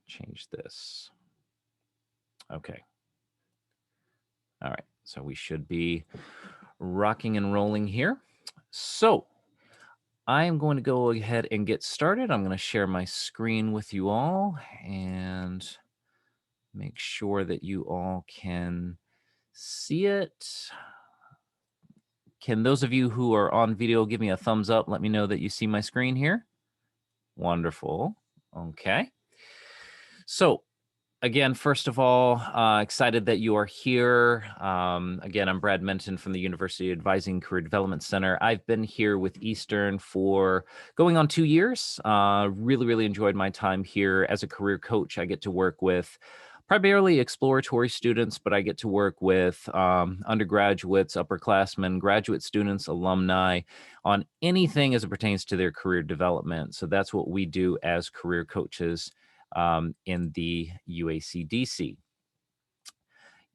change this. Okay. All right. So we should be rocking and rolling here. So I am going to go ahead and get started. I'm going to share my screen with you all and make sure that you all can see it. Can those of you who are on video give me a thumbs up? Let me know that you see my screen here. Wonderful. Okay. So again, first of all, excited that you are here. Again, I'm Brad Menton from the University Advising Career Development Center. I've been here with Eastern for going on 2 years. Really enjoyed my time here as a career coach. I get to work with primarily exploratory students, but I get to work with undergraduates, upperclassmen, graduate students, alumni on anything as it pertains to their career development. So that's what we do as career coaches in the UACDC.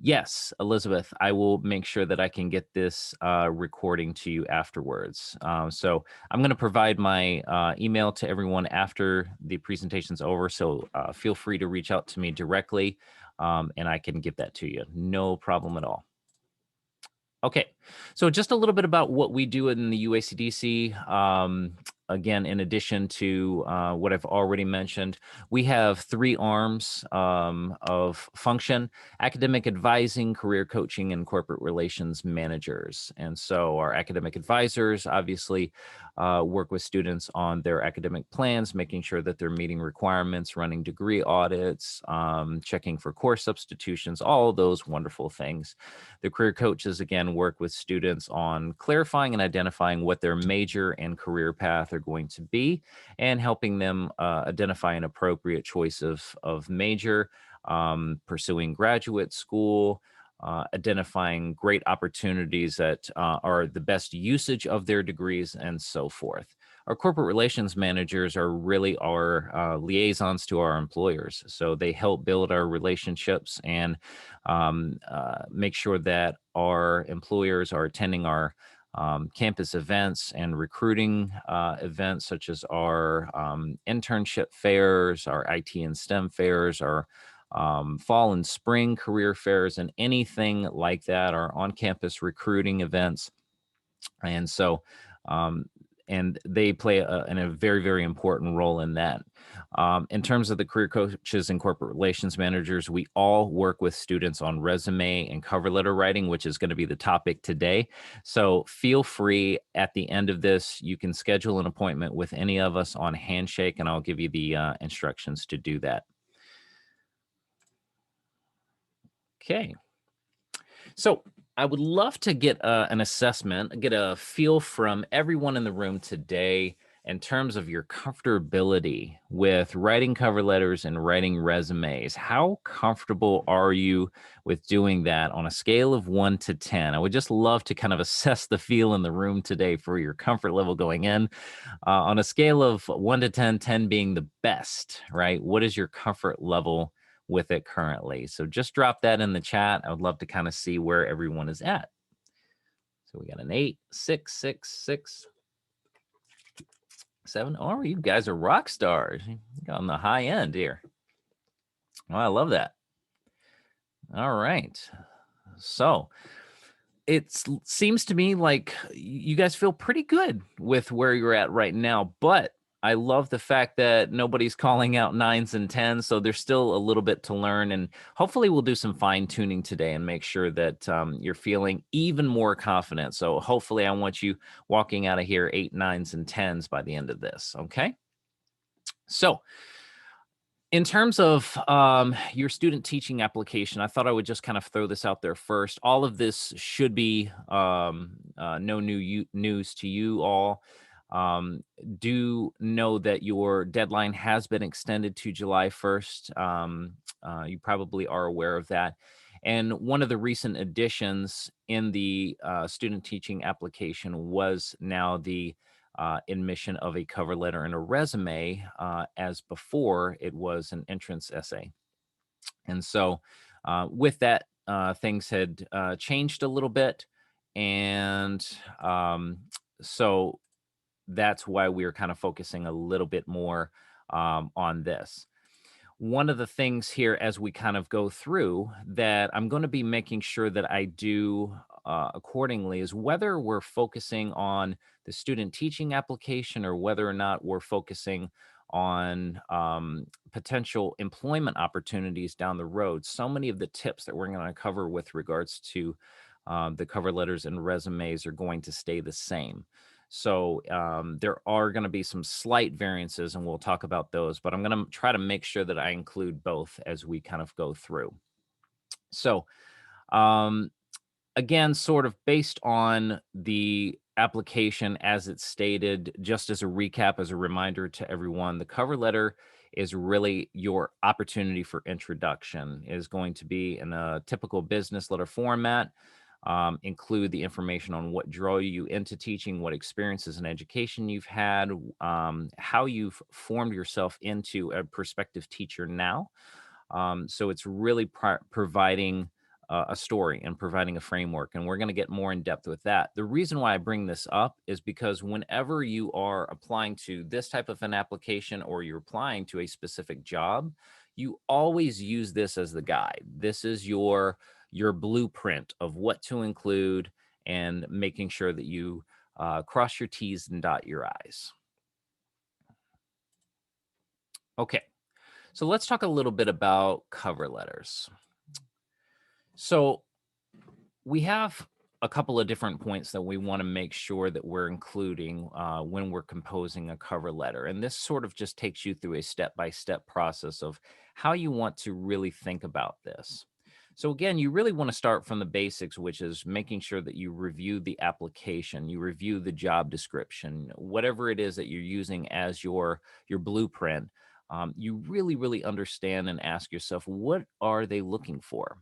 Yes, Elizabeth, I will make sure that I can get this recording to you afterwards. So I'm going to provide my email to everyone after the presentation's over. So feel free to reach out to me directly and I can get that to you. No problem at all. Okay, so just a little bit about what we do in the UACDC. Again, in addition to what I've already mentioned, we have 3 arms of function: academic advising, career coaching, and corporate relations managers. And so our academic advisors obviously work with students on their academic plans, making sure that they're meeting requirements, running degree audits, checking for course substitutions, all of those wonderful things. The career coaches, again, work with students on clarifying and identifying what their major and career path are going to be and helping them identify an appropriate choice of major, pursuing graduate school, identifying great opportunities that are the best usage of their degrees, and so forth. Our corporate relations managers are really our liaisons to our employers. So they help build our relationships and make sure that our employers are attending our campus events and recruiting events, such as our internship fairs, our IT and STEM fairs, our fall and spring career fairs, and anything like that, our on-campus recruiting events. And so, and they play a very important role in that. In terms of the career coaches and corporate relations managers, we all work with students on resume and cover letter writing, which is going to be the topic today. So feel free at the end of this, you can schedule an appointment with any of us on Handshake, and I'll give you the instructions to do that. Okay. So I would love to get an assessment, get a feel from everyone in the room today in terms of your comfortability with writing cover letters and writing resumes. How comfortable are you with doing that on a scale of 1 to 10? I would just love to kind of assess the feel in the room today for your comfort level going in. On a scale of 1 to 10, 10 being the best, right? What is your comfort level with it currently? So just drop that in the chat. I would love to kind of see where everyone is at. So we got an 8, 6, 6, 6, 7. Oh, you guys are rock stars. You got on the high end here. Oh, I love that. All right. So it seems to me like you guys feel pretty good with where you're at right now, but I love the fact that nobody's calling out 9s and 10s, so there's still a little bit to learn, and hopefully we'll do some fine tuning today and make sure that you're feeling even more confident. So hopefully I want you walking out of here 8, 9s, and 10s by the end of this, okay? So in terms of your student teaching application, I thought I would just kind of throw this out there first. All of this should be no new news to you all. Do know that your deadline has been extended to July 1st. You probably are aware of that. And one of the recent additions in the student teaching application was now the admission of a cover letter and a resume, as before it was an entrance essay. And so with that, things had changed a little bit. And so that's why we're kind of focusing a little bit more on this. one of the things here as we kind of go through that I'm going to be making sure that I do accordingly is whether we're focusing on the student teaching application or whether or not we're focusing on potential employment opportunities down the road. So many of the tips that we're going to cover with regards to the cover letters and resumes are going to stay the same. So there are going to be some slight variances, and we'll talk about those. But I'm going to try to make sure that I include both as we kind of go through. So um, again, sort of based on the application as it's stated, just as a recap, as a reminder to everyone, the cover letter is really your opportunity for introduction. It is going to be in a typical business letter format. Include the information on what drew you into teaching, what experiences and education you've had, how you've formed yourself into a prospective teacher now. So it's really providing a story and providing a framework. And we're going to get more in depth with that. The reason why I bring this up is because whenever you are applying to this type of an application or you're applying to a specific job, you always use this as the guide. This is your blueprint of what to include and making sure that you cross your T's and dot your I's. Okay, so let's talk a little bit about cover letters. So we have a couple of different points that we want to make sure that we're including when we're composing a cover letter. And this sort of just takes you through a step-by-step process of how you want to really think about this. So again, you really want to start from the basics, which is making sure that you review the application, you review the job description, whatever it is that you're using as your blueprint. You really, really understand and ask yourself, what are they looking for?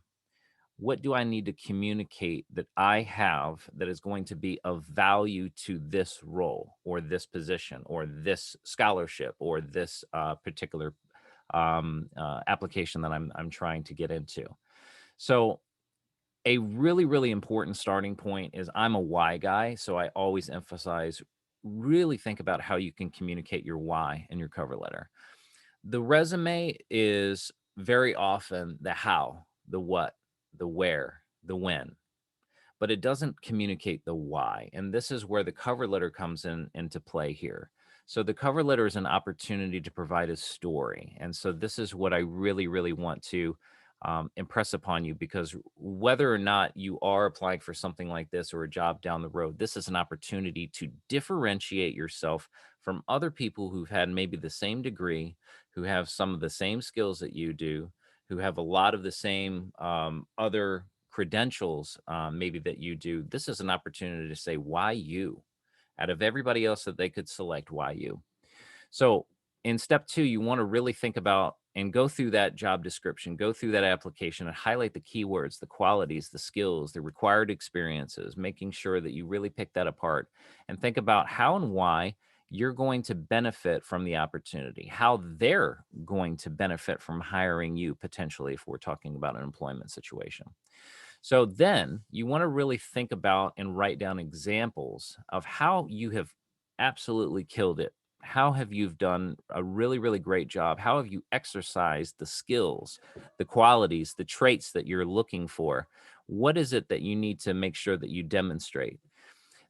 What do I need to communicate that I have that is going to be of value to this role or this position or this scholarship or this particular application that I'm trying to get into? So a really, really important starting point is I'm a why guy. So I always emphasize really think about how you can communicate your why in your cover letter. The resume is very often the how, the what, the where, the when, but it doesn't communicate the why. And this is where the cover letter comes into play here. So the cover letter is an opportunity to provide a story. And so this is what I really, really want to impress upon you, because whether or not you are applying for something like this or a job down the road, this is an opportunity to differentiate yourself from other people who've had maybe the same degree, who have some of the same skills that you do, who have a lot of the same other credentials maybe that you do. This is an opportunity to say, why you? Out of everybody else that they could select, why you? So in step two, you want to really think about and go through that job description, go through that application and highlight the keywords, the qualities, the skills, the required experiences, making sure that you really pick that apart and think about how and why you're going to benefit from the opportunity, how they're going to benefit from hiring you potentially if we're talking about an employment situation. So then you want to really think about and write down examples of how you have absolutely killed it. How have you done a really, really great job? How have you exercised the skills, the qualities, the traits that you're looking for? What is it that you need to make sure that you demonstrate?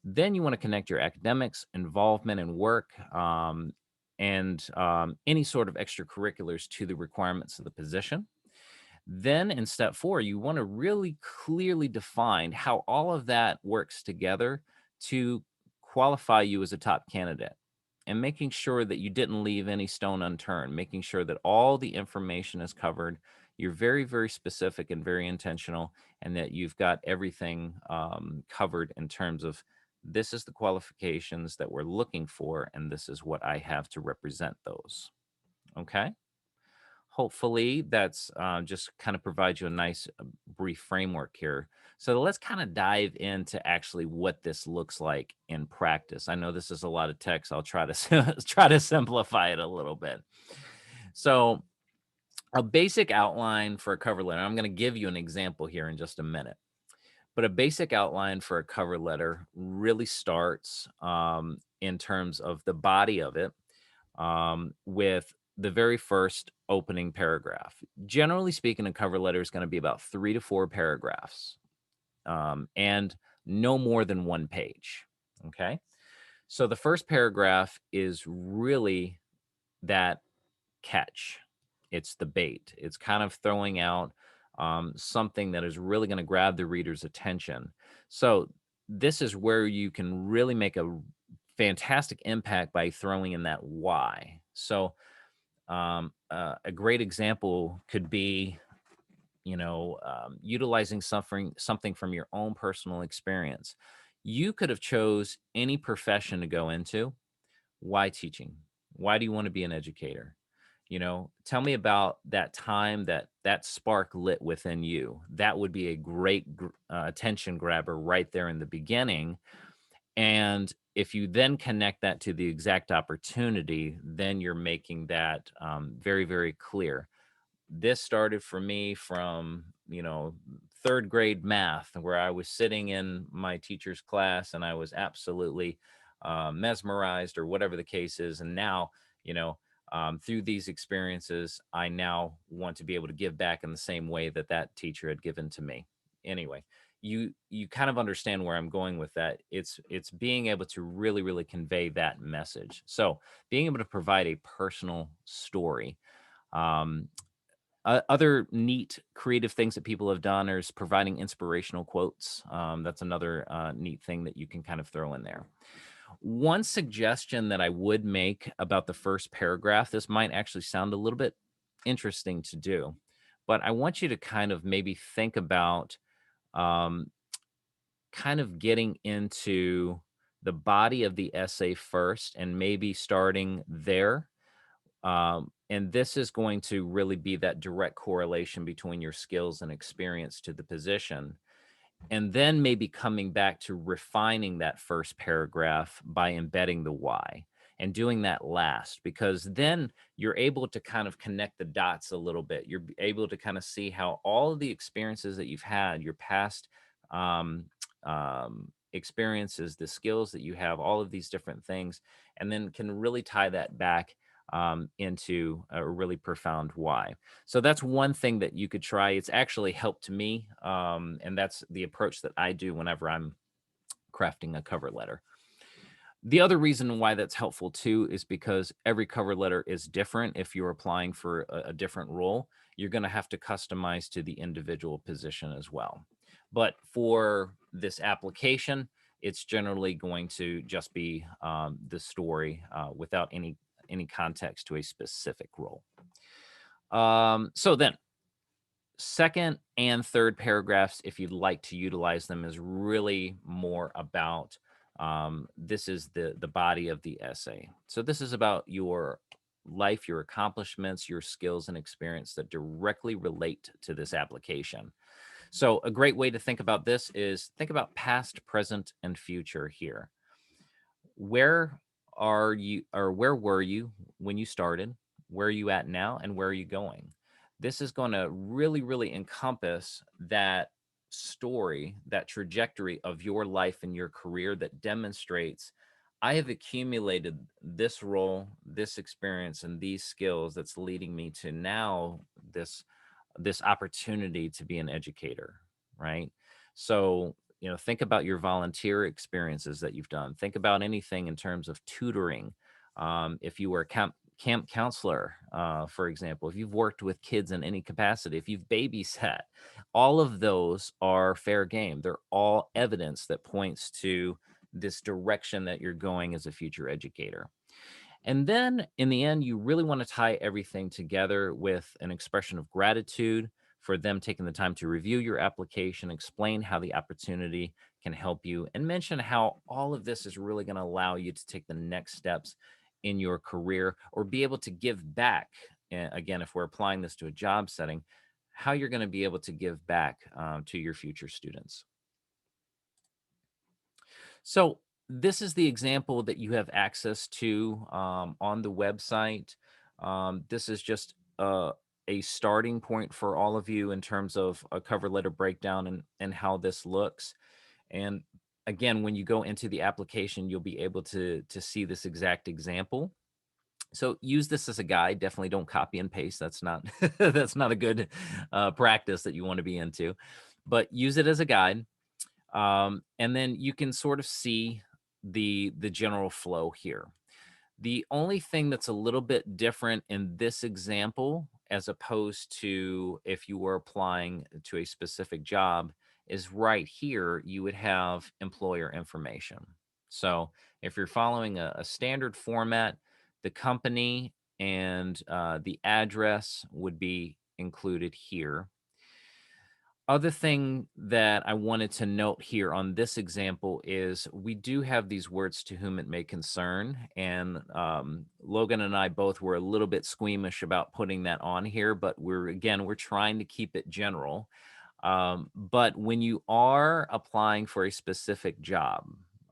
Then you want to connect your academics, involvement in work, and any sort of extracurriculars to the requirements of the position. Then in step four, you want to really clearly define how all of that works together to qualify you as a top candidate, and making sure that you didn't leave any stone unturned, making sure that all the information is covered. You're very, very specific and very intentional, and that you've got everything covered in terms of this is the qualifications that we're looking for, and this is what I have to represent those. Okay. Hopefully, that's just kind of provides you a nice brief framework here. So let's kind of dive into actually what this looks like in practice. I know this is a lot of text. I'll try to try to simplify it a little bit. So a basic outline for a cover letter. I'm going to give you an example here in just a minute. But a basic outline for a cover letter really starts in terms of the body of it with the very first opening paragraph. Generally speaking, a cover letter is going to be about 3 to 4 paragraphs, and no more than 1 page. Okay. So the first paragraph is really that catch. It's the bait. It's kind of throwing out something that is really going to grab the reader's attention. So this is where you can really make a fantastic impact by throwing in that why. So a great example could be, utilizing something from your own personal experience. You could have chose any profession to go into. Why teaching? Why do you want to be an educator? Tell me about that time that spark lit within you. That would be a great attention grabber right there in the beginning. And if you then connect that to the exact opportunity, then you're making that very, very clear. This started for me from, third grade math, where I was sitting in my teacher's class and I was absolutely mesmerized, or whatever the case is. And now, you know, through these experiences, I now want to be able to give back in the same way that that teacher had given to me. Anyway, you kind of understand where I'm going with that. It's being able to really, really convey that message. So being able to provide a personal story. Um, Other neat creative things that people have done is providing inspirational quotes. That's another neat thing that you can kind of throw in there. One suggestion that I would make about the first paragraph, this might actually sound a little bit interesting to do, but I want you to kind of maybe think about um, kind of getting into the body of the essay first and maybe starting there, and this is going to really be that direct correlation between your skills and experience to the position. And then maybe coming back to refining that first paragraph by embedding the why and doing that last, because then you're able to kind of connect the dots a little bit. You're able to kind of see how all of the experiences that you've had, your past um, experiences, the skills that you have, all of these different things, and then can really tie that back into a really profound why. So that's one thing that you could try. It's actually helped me, and that's the approach that I do whenever I'm crafting a cover letter. The other reason why that's helpful too is because every cover letter is different. If you're applying for a different role, you're going to have to customize to the individual position as well. But for this application, it's generally going to just be the story without any context to a specific role. So then, second and third paragraphs, if you'd like to utilize them, is really more about this is the body of the essay. So this is about your life, your accomplishments, your skills and experience that directly relate to this application. So a great way to think about this is think about past, present, and future here. Where are you, or where were you when you started? Where are you at now? And where are you going? This is going to really, really encompass that story, that trajectory of your life and your career that demonstrates I have accumulated this role, this experience, and these skills that's leading me to now this opportunity to be an educator, right? So, think about your volunteer experiences that you've done. Think about anything in terms of tutoring. If you were a camp counselor, for example, if you've worked with kids in any capacity, if you've babysat, all of those are fair game. They're all evidence that points to this direction that you're going as a future educator. And then in the end, you really want to tie everything together with an expression of gratitude for them taking the time to review your application, explain how the opportunity can help you, and mention how all of this is really going to allow you to take the next steps in your career or be able to give back. Again, if we're applying this to a job setting, how you're going to be able to give back to your future students. So this is the example that you have access to on the website. This is just a starting point for all of you in terms of a cover letter breakdown and how this looks. And again, when you go into the application, you'll be able to see this exact example. So use this as a guide. Definitely don't copy and paste. That's not that's not a good practice that you want to be into. But use it as a guide, and then you can sort of see the general flow here. The only thing that's a little bit different in this example, as opposed to if you were applying to a specific job, is right here you would have employer information. So if you're following a standard format, the company and the address would be included here. Other thing that I wanted to note here on this example is we do have these words to whom it may concern, and Logan and I both were a little bit squeamish about putting that on here, but we're trying to keep it general. But when you are applying for a specific job,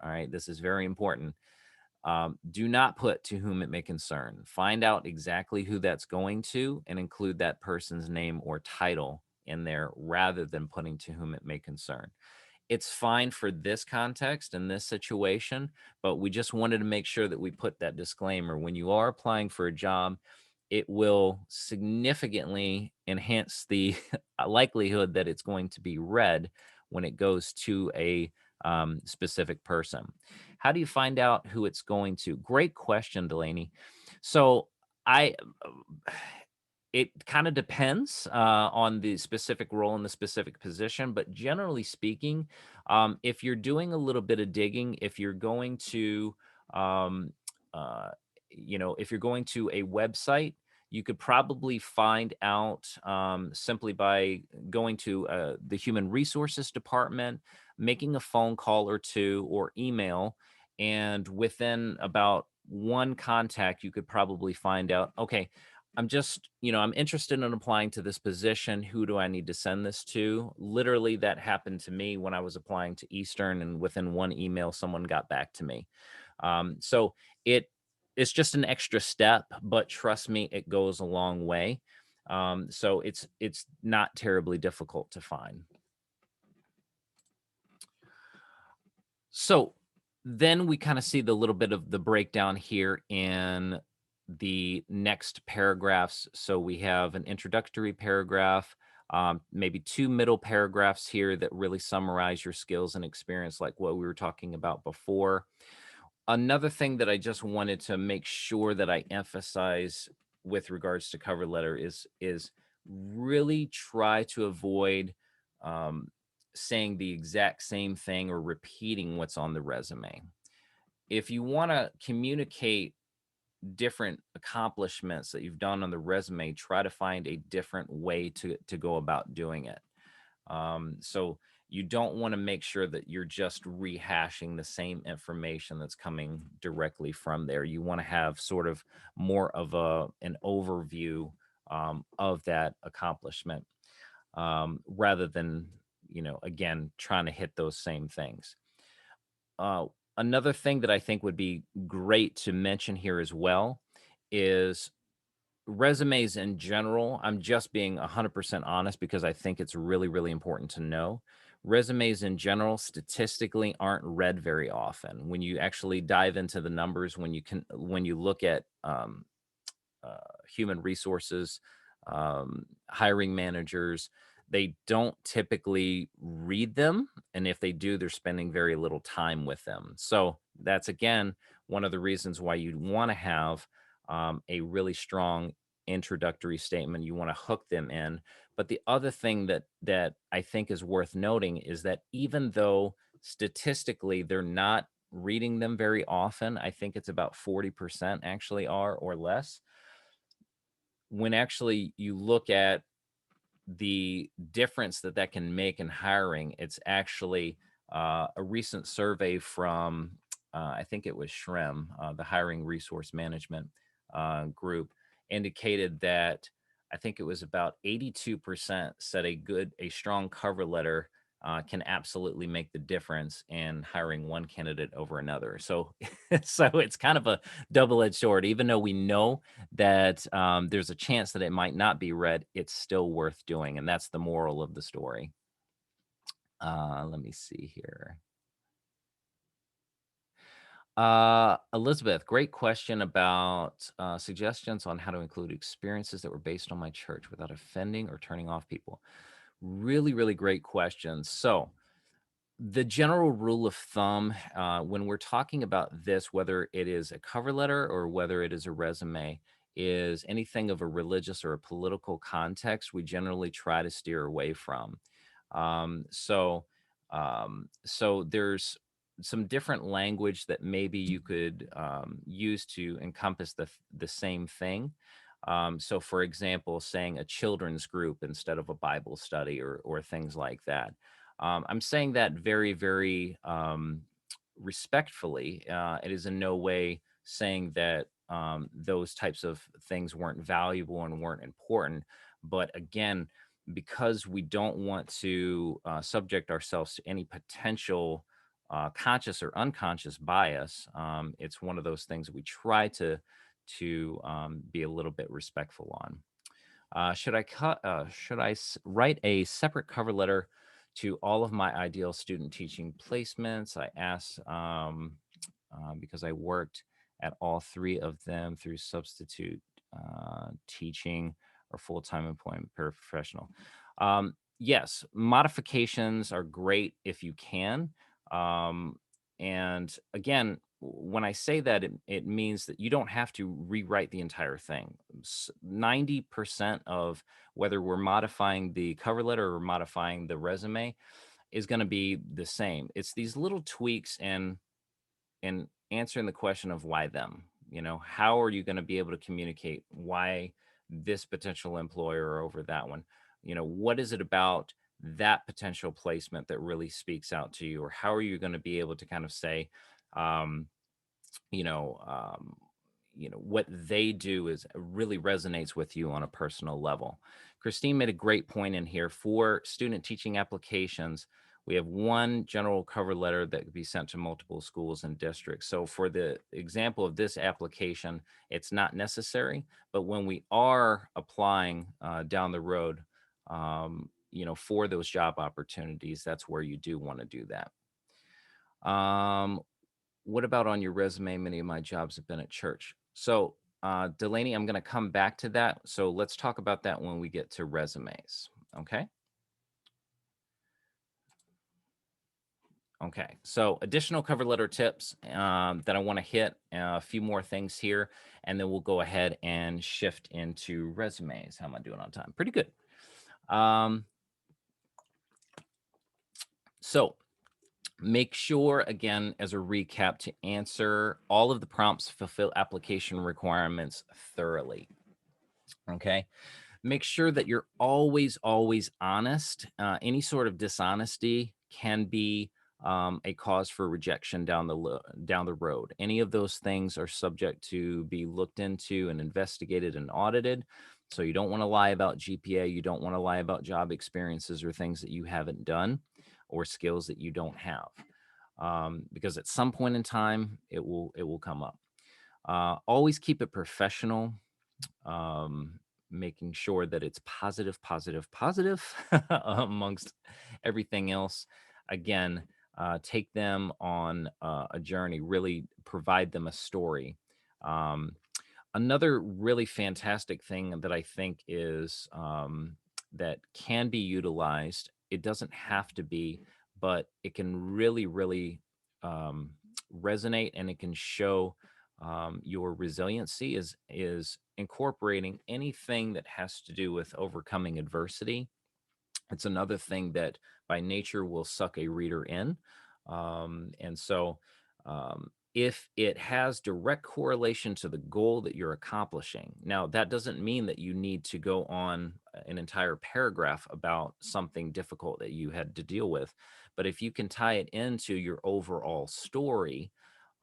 all right, this is very important. Do not put to whom it may concern. Find out exactly who that's going to and include that person's name or title in there rather than putting to whom it may concern. It's fine for this context and this situation, but we just wanted to make sure that we put that disclaimer. When you are applying for a job, it will significantly enhance the likelihood that it's going to be read when it goes to a specific person. How do you find out who it's going to? Great question, Delaney. So I it kind of depends on the specific role and the specific position, but generally speaking, if you're doing a little bit of digging, if you're going to, um, uh, if you're going to a website, you could probably find out simply by going to the human resources department, making a phone call or two, or email, and within about one contact, you could probably find out, okay, I'm interested in applying to this position. Who do I need to send this to? Literally, that happened to me when I was applying to Eastern, and within one email, someone got back to me. So it it's just an extra step, but trust me, it goes a long way. So it's not terribly difficult to find. So then we kind of see the little bit of the breakdown here in the next paragraphs. So we have an introductory paragraph, maybe two middle paragraphs here that really summarize your skills and experience, like what we were talking about before. Another thing that I just wanted to make sure that I emphasize with regards to cover letter is really try to avoid um, saying the exact same thing or repeating what's on the resume. If you want to communicate different accomplishments that you've done on the resume, try to find a different way to go about doing it. So you don't want to make sure that you're just rehashing the same information that's coming directly from there. You want to have sort of more of an overview of that accomplishment rather than, again, trying to hit those same things. Uh, Another thing that I think would be great to mention here as well is resumes in general. I'm just being 100% honest because I think it's really, really important to know. Resumes in general statistically aren't read very often. When you actually dive into the numbers, when you look at uh, human resources, hiring managers, they don't typically read them. And if they do, they're spending very little time with them. So that's, again, one of the reasons why you'd want to have a really strong introductory statement. You want to hook them in. But the other thing that I think is worth noting is that even though statistically they're not reading them very often, I think it's about 40% actually are or less. When actually you look at the difference that can make in hiring, it's actually a recent survey from, I think it was SHREM, the Hiring Resource Management group, indicated that I think it was about 82% said a strong cover letter can absolutely make the difference in hiring one candidate over another. So, so it's kind of a double-edged sword. Even though we know that there's a chance that it might not be read, it's still worth doing, and that's the moral of the story. Let me see here. Elizabeth, great question about suggestions on how to include experiences that were based on my church without offending or turning off people. Really, really great question. So, the general rule of thumb when we're talking about this, whether it is a cover letter or whether it is a resume, is anything of a religious or a political context, we generally try to steer away from. So there's some different language that maybe you could use to encompass the same thing. So, for example, saying a children's group instead of a Bible study or things like that. I'm saying that very, very respectfully. It is in no way saying that those types of things weren't valuable and weren't important. But again, because we don't want to subject ourselves to any potential conscious or unconscious bias, it's one of those things that we try to be a little bit respectful on. Should I write a separate cover letter to all of my ideal student teaching placements? I asked because I worked at all three of them through substitute teaching or full-time employment paraprofessional. Yes, modifications are great if you can. Um, and again, when I say that, it means that you don't have to rewrite the entire thing. 90% of whether we're modifying the cover letter or modifying the resume is going to be the same. It's these little tweaks and answering the question of why them. How are you going to be able to communicate why this potential employer over that one? What is it about that potential placement that really speaks out to you? Or how are you going to be able to kind of say, um, you know, um, what they do is really resonates with you on a personal level. Christine made a great point in here for student teaching applications. We have one general cover letter that could be sent to multiple schools and districts. So for the example of this application, it's not necessary, but when we are applying down the road, for those job opportunities, that's where you do want to do that. What about on your resume? Many of my jobs have been at church. So, Delaney, I'm going to come back to that. So let's talk about that when we get to resumes. Okay. Okay. So, additional cover letter tips that I want to hit a few more things here, and then we'll go ahead and shift into resumes. How am I doing on time? Pretty good. Um, so, make sure, again, as a recap, to answer all of the prompts, fulfill application requirements thoroughly. Okay. Make sure that you're always, always honest. Any sort of dishonesty can be a cause for rejection down the road. Any of those things are subject to be looked into and investigated and audited. So you don't want to lie about GPA. You don't want to lie about job experiences or things that you haven't done or skills that you don't have, because at some point in time it will come up. Always keep it professional, um, making sure that it's positive, positive, positive amongst everything else. Again, take them on a journey, really provide them a story. Um, Another really fantastic thing that I think is that can be utilized, it doesn't have to be, but it can really, really um, resonate and it can show your resiliency is incorporating anything that has to do with overcoming adversity. It's another thing that by nature will suck a reader in. And so, if it has direct correlation to the goal that you're accomplishing, now that doesn't mean that you need to go on an entire paragraph about something difficult that you had to deal with. But if you can tie it into your overall story,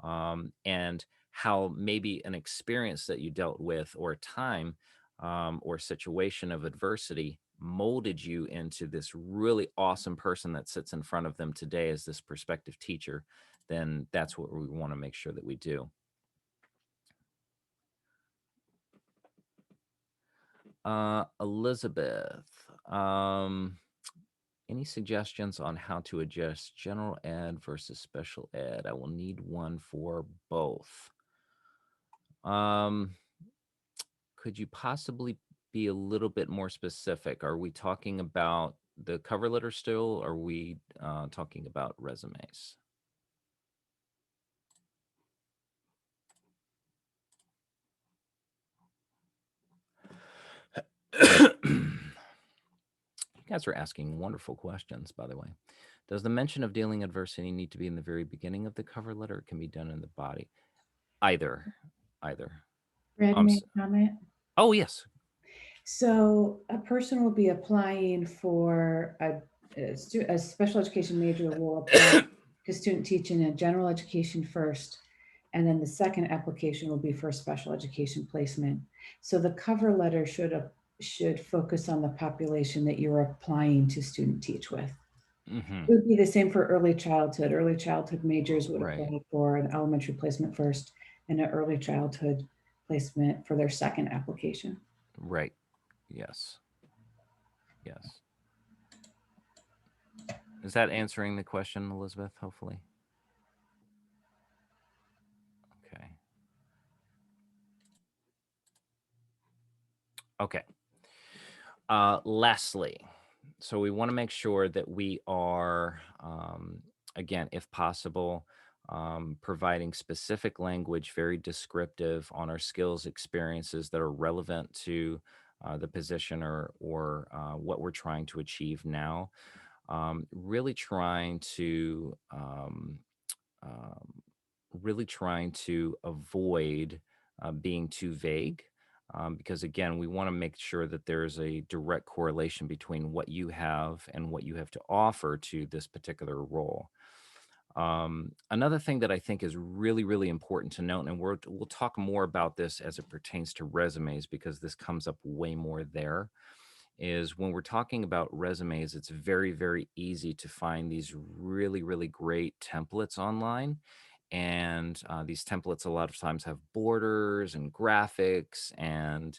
and how maybe an experience that you dealt with or a time or situation of adversity molded you into this really awesome person that sits in front of them today as this prospective teacher, then that's what we want to make sure that we do. Elizabeth, Any suggestions on how to adjust general ed versus special ed? I will need one for both. Um, could you possibly be a little bit more specific? Are we talking about the cover letter still? Or are we talking about resumes? You guys are asking wonderful questions, by the way. Does the mention of dealing adversity need to be in the very beginning of the cover letter? Or it can be done in the body. Either. Either. Red Um, may s- comment. oh, yes. So a person will be applying for a special education major will apply to student teaching in general education first, and then the second application will be for a special education placement. So the cover letter should focus on the population that you're applying to student teach with. Hmm. It would be the same for early childhood. Early childhood majors would Right. apply for an elementary placement first and an early childhood placement for their second application. Right. Yes. Yes. Is that answering the question, Elizabeth? Hopefully. Okay. Okay. Lastly, so we want to make sure that we are, again, if possible, providing specific language, very descriptive on our skills, experiences that are relevant to the position or what we're trying to achieve now. Really trying to um, really trying to avoid being too vague. Because again, we want to make sure that there's a direct correlation between what you have and what you have to offer to this particular role. Another thing that I think is really, really important to note, and we'll talk more about this as it pertains to resumes because this comes up way more there, is when we're talking about resumes, it's very, very easy to find these really, really great templates online. And these templates a lot of times have borders and graphics and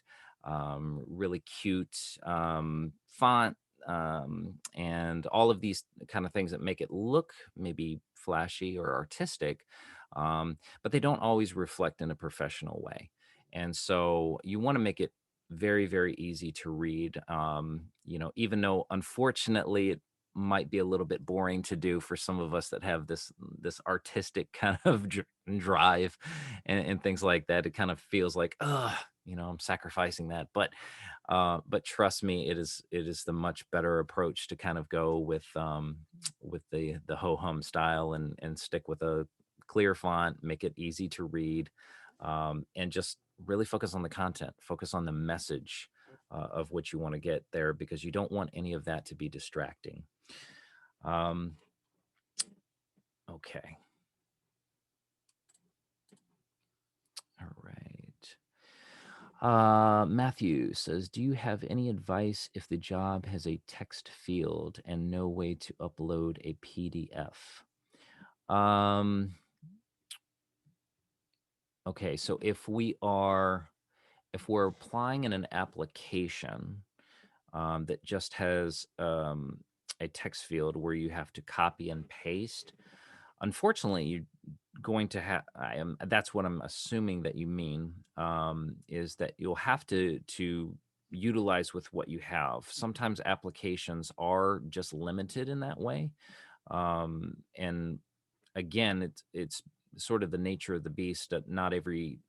really cute font and all of these kind of things that make it look maybe flashy or artistic, but they don't always reflect in a professional way. And so you want to make it very, very easy to read. Even though unfortunately it might be a little bit boring to do for some of us that have this artistic kind of drive and things like that. It kind of feels like, I'm sacrificing that. But trust me, it is the much better approach to kind of go with the ho hum style and stick with a clear font, make it easy to read, and just really focus on the content, focus on the message of what you want to get there, because you don't want any of that to be distracting. Um, okay. All right. Matthew says, do you have any advice if the job has a text field and no way to upload a PDF? Um, okay, so if we're applying in an application that just has a text field where you have to copy and paste, unfortunately, you're going to have. That's what I'm assuming that you mean, is that you'll have to utilize with what you have. Sometimes applications are just limited in that way, and again, it's sort of the nature of the beast that not every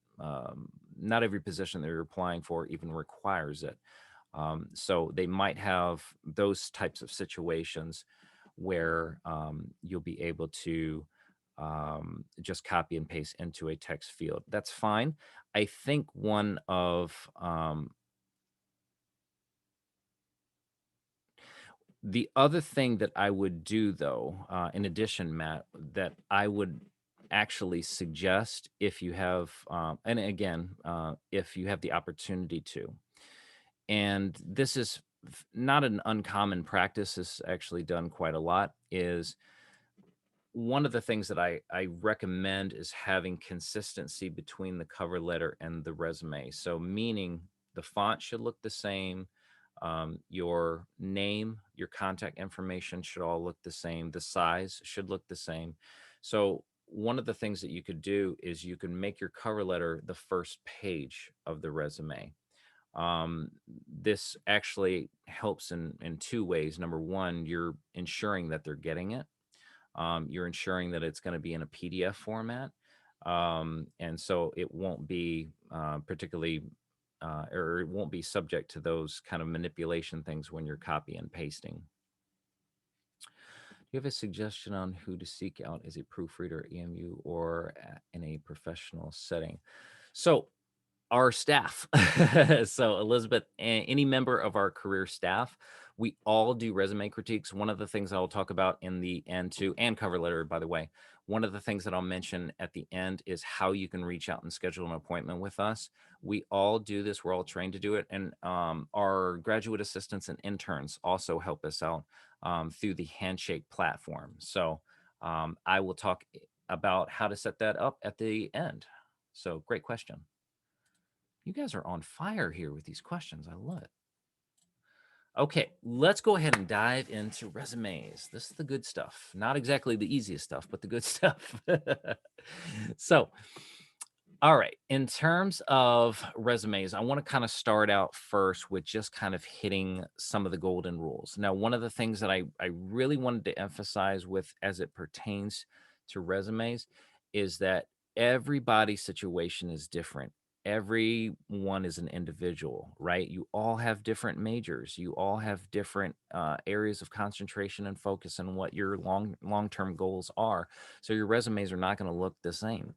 position that you're applying for even requires it. So they might have those types of situations where you'll be able to just copy and paste into a text field. That's fine. I think one of the other thing that I would do, though, in addition, Matt, that I would actually suggest, if you have, and again, if you have the opportunity to, and this is not an uncommon practice, this is actually done quite a lot, is one of the things that I recommend is having consistency between the cover letter and the resume. So, meaning the font should look the same, Your name, your contact information should all look the same. The size should look the same. So one of the things that you could do is you can make your cover letter the first page of the resume. This actually helps in two ways. Number one, you're ensuring that they're getting it. You're ensuring that it's going to be in a PDF format. And so it won't be particularly, or it won't be subject to those kind of manipulation things when you're copy and pasting. Do you have a suggestion on who to seek out as a proofreader, EMU, or in a professional setting? So our staff. So Elizabeth, any member of our career staff, we all do resume critiques. One of the things I'll talk about in the end too, and cover letter, by the way, one of the things that I'll mention at the end is how you can reach out and schedule an appointment with us. We all do this. We're all trained to do it. And our graduate assistants and interns also help us out through the Handshake platform. So I will talk about how to set that up at the end. So great question. You guys are on fire here with these questions. I love it. Okay, let's go ahead and dive into resumes. This is the good stuff. Not exactly the easiest stuff, but the good stuff. So, all right, in terms of resumes, I want to kind of start out first with just kind of hitting some of the golden rules. Now, one of the things that I really wanted to emphasize with as it pertains to resumes is that everybody's situation is different. Everyone is an individual, right? You all have different majors. You all have different areas of concentration and focus and what your long-term goals are. So your resumes are not going to look the same.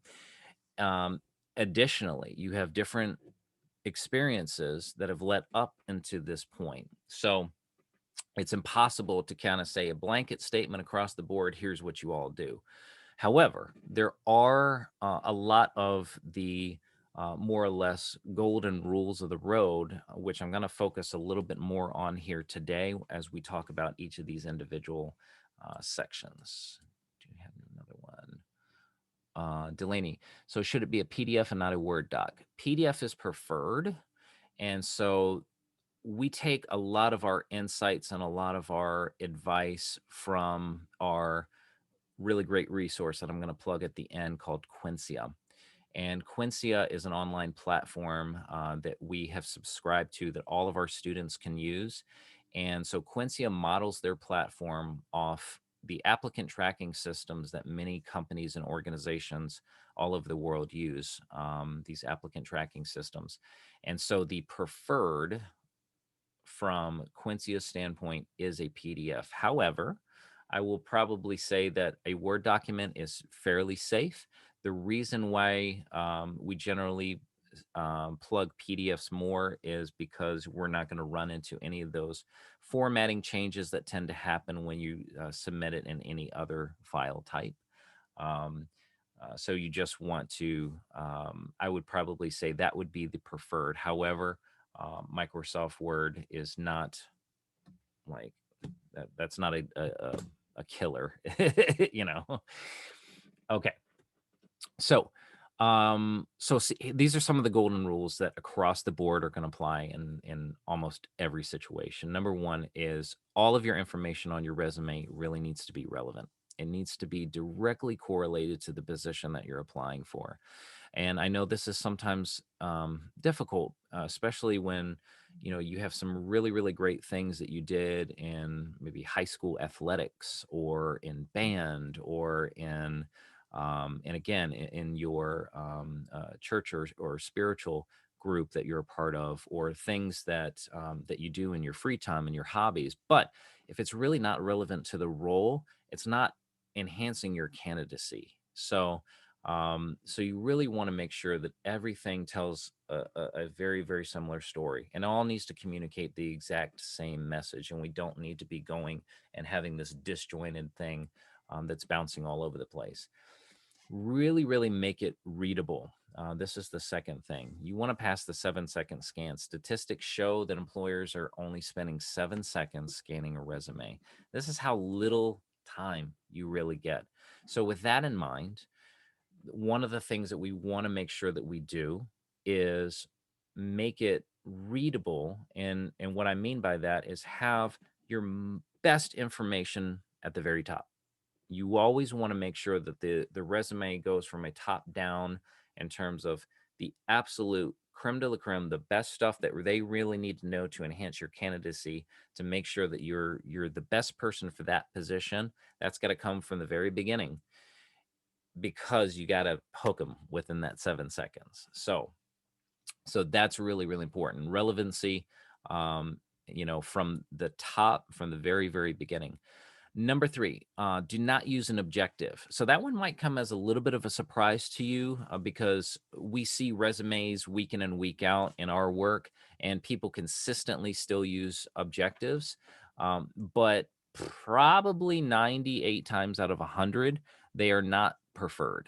Um, Additionally, you have different experiences that have led up into this point. So it's impossible to kind of say a blanket statement across the board, here's what you all do. However, there are a lot of the more or less golden rules of the road, which I'm going to focus a little bit more on here today as we talk about each of these individual sections. Do you have another one? Delaney. So should it be a PDF and not a Word doc? PDF is preferred. And so we take a lot of our insights and a lot of our advice from our really great resource that I'm going to plug at the end called Quincia. And Quincia is an online platform that we have subscribed to that all of our students can use. And so Quincia models their platform off the applicant tracking systems that many companies and organizations all over the world use, these applicant tracking systems. And so the preferred from Quincia's standpoint is a PDF. However, I will probably say that a Word document is fairly safe. The reason why we generally plug PDFs more is because we're not going to run into any of those formatting changes that tend to happen when you submit it in any other file type. Um, so you just want to, I would probably say that would be the preferred. However, Microsoft Word is not like that. That's not a killer, you know. Okay, so these are some of the golden rules that across the board are going to apply in almost every situation. Number one is all of your information on your resume really needs to be relevant. It needs to be directly correlated to the position that you're applying for. And I know this is sometimes difficult, especially when you have some really, really great things that you did in maybe high school athletics or in band or in and again in your church or spiritual group that you're a part of, or things that you do in your free time and your hobbies. But if it's really not relevant to the role, it's not enhancing your candidacy. So you really want to make sure that everything tells a very, very similar story, and all needs to communicate the exact same message. And we don't need to be going and having this disjointed thing that's bouncing all over the place. Really, really make it readable. This is the second thing. You want to pass the 7-second scan. Statistics show that employers are only spending 7 seconds scanning a resume. This is how little time you really get. So with that in mind, one of the things that we want to make sure that we do is make it readable. And what I mean by that is have your best information at the very top. You always want to make sure that the resume goes from a top down in terms of the absolute creme de la creme, the best stuff that they really need to know to enhance your candidacy, to make sure that you're the best person for that position. That's got to come from the very beginning, because you got to hook them within that 7 seconds. So that's really, really important. Relevancy, um, from the top, from the very, very beginning. Number 3, do not use an objective. So that one might come as a little bit of a surprise to you, because we see resumes week in and week out in our work, and people consistently still use objectives. But probably 98 times out of 100, they are not preferred.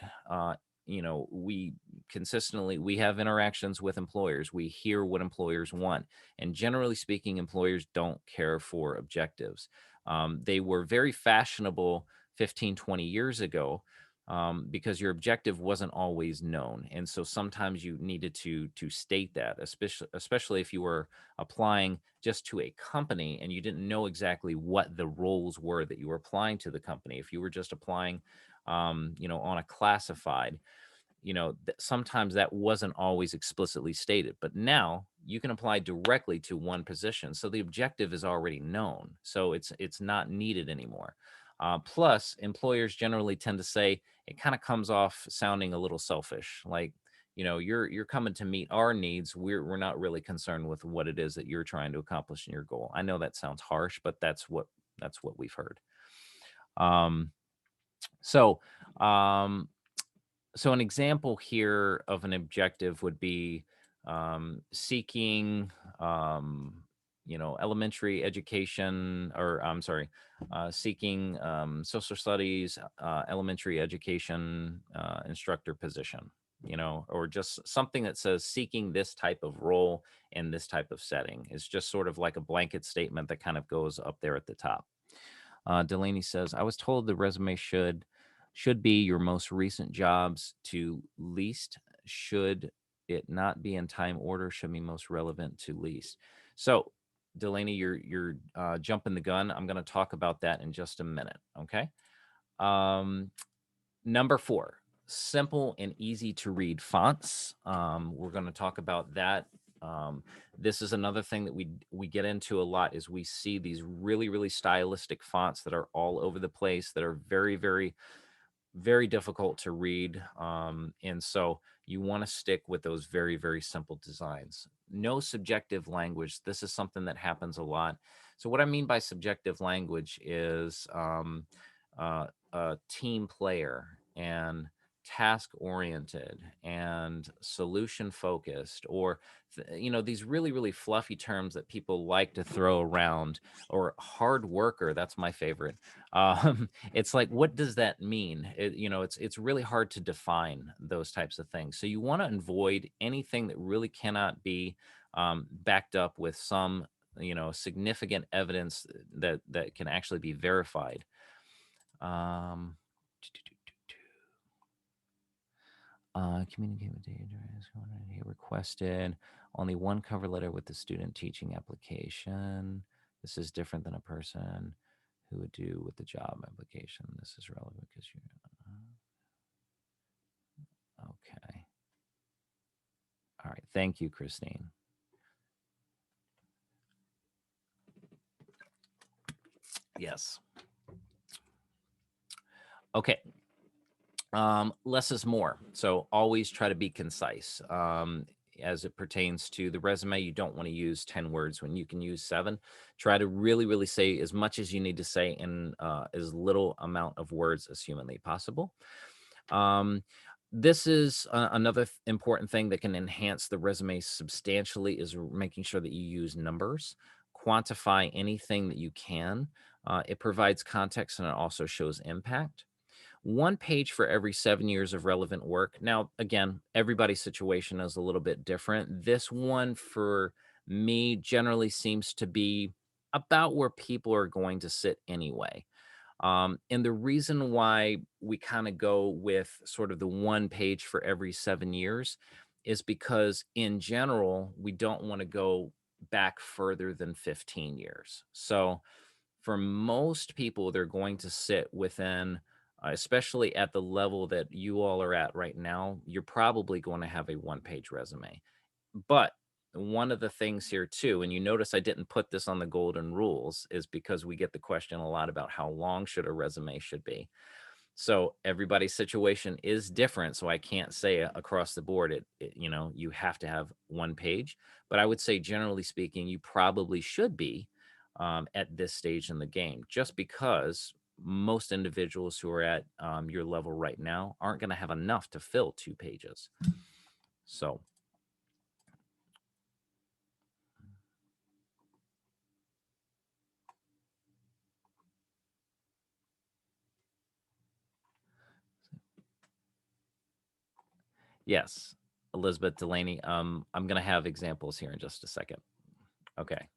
We consistently we have interactions with employers. We hear what employers want, and generally speaking, employers don't care for objectives. They were very fashionable 15, 20 years ago, because your objective wasn't always known. And so sometimes you needed to state that, especially if you were applying just to a company and you didn't know exactly what the roles were that you were applying to the company. If you were just applying, on a classified, sometimes that wasn't always explicitly stated, but now you can apply directly to one position, so the objective is already known, so it's not needed anymore. Plus, employers generally tend to say it kind of comes off sounding a little selfish, like, you're coming to meet our needs. We're not really concerned with what it is that you're trying to accomplish in your goal. I know that sounds harsh, but that's what we've heard. um so um so an example here of an objective would be, seeking, elementary education, or I'm sorry, seeking, social studies, elementary education, instructor position, or just something that says seeking this type of role in this type of setting. It's just sort of like a blanket statement that kind of goes up there at the top. Delaney says, I was told the resume should be your most recent jobs to least. Should it not be in time order? Should be most relevant to least. So, Delaney, you're jumping the gun. I'm going to talk about that in just a minute. Okay. Um, Number 4, simple and easy to read fonts. We're going to talk about that. Um, this is another thing that we get into a lot, is we see these really, really stylistic fonts that are all over the place, that are very, very, very difficult to read. And so you want to stick with those very, very simple designs. No subjective language. This is something that happens a lot. So what I mean by subjective language is, a team player, and task oriented, and solution focused, or these really, really fluffy terms that people like to throw around, or hard worker. That's my favorite. It's like, what does that mean? It's really hard to define those types of things. So you want to avoid anything that really cannot be, backed up with some, significant evidence that can actually be verified. Um, Communicate with data. He requested only one cover letter with the student teaching application. This is different than a person who would do with the job application. This is relevant because you. Okay. All right. Thank you, Christine. Yes. Okay. Less is more. So always try to be concise. As it pertains to the resume, you don't want to use 10 words when you can use 7. Try to really, really say as much as you need to say in, as little amount of words as humanly possible. This is another important thing that can enhance the resume substantially, is making sure that you use numbers. Quantify anything that you can. It provides context, and it also shows impact. 1 page for every 7 years of relevant work. Now, again, everybody's situation is a little bit different. This one for me generally seems to be about where people are going to sit anyway. And the reason why we kind of go with sort of the 1 page for every 7 years is because in general, we don't want to go back further than 15 years. So for most people, they're going to sit within, especially at the level that you all are at right now, you're probably going to have a one-page resume. But one of the things here too, and you notice I didn't put this on the golden rules, is because we get the question a lot about how long should a resume should be. So everybody's situation is different. So I can't say across the board, you have to have one page. But I would say, generally speaking, you probably should be at this stage in the game, just because most individuals who are at your level right now aren't going to have enough to fill 2 pages. So yes, Elizabeth Delaney, I'm going to have examples here in just a second. Okay.